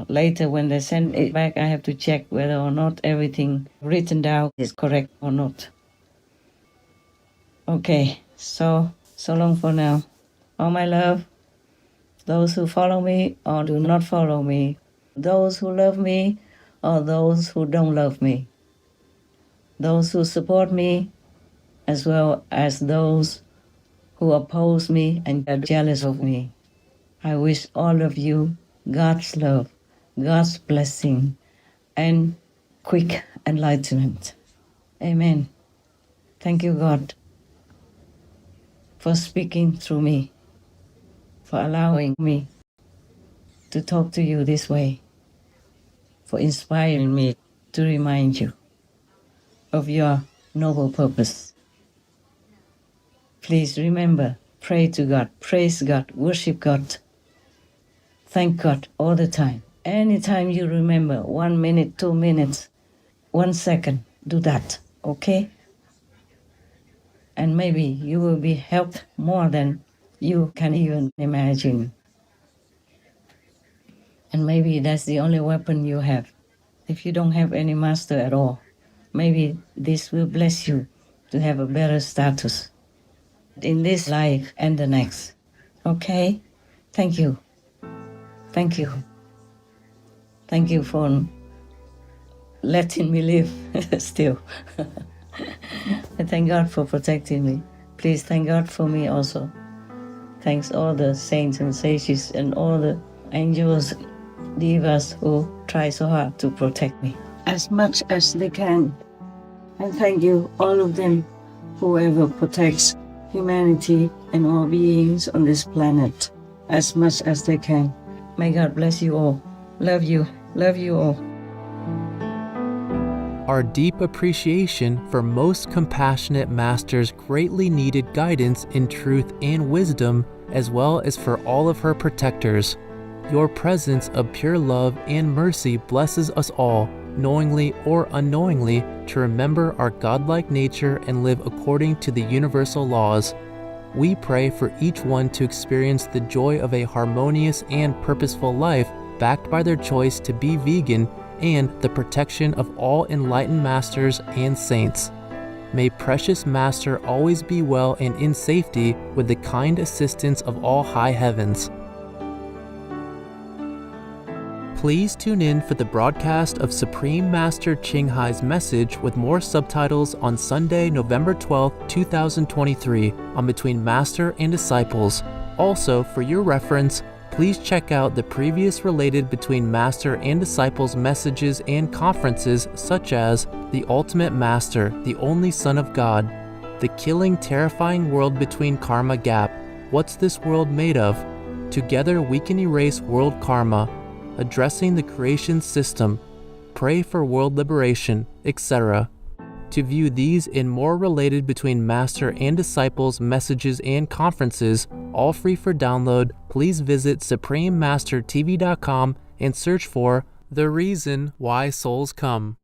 Speaker 3: Later when they send it back, I have to check whether or not everything written down is correct or not. Okay, so long for now. All my love, those who follow me or do not follow me, those who love me or those who don't love me, those who support me as well as those who oppose me and are jealous of me. I wish all of you God's love, God's blessing, and quick enlightenment. Amen. Thank you, God, for speaking through me, for allowing me to talk to you this way. for inspiring me to remind you of your noble purpose. Please remember, pray to God, praise God, worship God, thank God all the time. Anytime you remember, 1 minute, 2 minutes, 1 second, do that, okay? And maybe you will be helped more than you can even imagine. And maybe that's the only weapon you have. If you don't have any master at all, maybe this will bless you to have a better status in this life and the next. Okay? Thank you. Thank you. Thank you for letting me live still. I thank God for protecting me. Please thank God for me also. Thanks all the saints and sages and all the angels, divas who try so hard to protect me as much as they can. And thank you, all of them, whoever protects humanity and all beings on this planet as much as they can. May God bless you all. Love you. Love you all.
Speaker 4: Our deep appreciation for most compassionate masters' greatly needed guidance in truth and wisdom, as well as for all of her protectors. Your presence of pure love and mercy blesses us all, knowingly or unknowingly, to remember our godlike nature and live according to the universal laws. We pray for each one to experience the joy of a harmonious and purposeful life, backed by their choice to be vegan, and the protection of all enlightened masters and saints. May precious Master always be well and in safety with the kind assistance of all high heavens. Please tune in for the broadcast of Supreme Master Ching Hai's message with more subtitles on Sunday, November 12, 2023 on Between Master and Disciples. Also, for your reference, please check out the previous related Between Master and Disciples messages and conferences such as The Ultimate Master, the Only Son of God, The Killing Terrifying World Between Karma Gap, What's This World Made Of, Together We Can Erase World Karma, Addressing the Creation System, Pray for World Liberation, etc. To view these and more related Between Master and Disciples messages and conferences, all free for download, please visit SupremeMasterTV.com and search for The Reason Why Souls Come.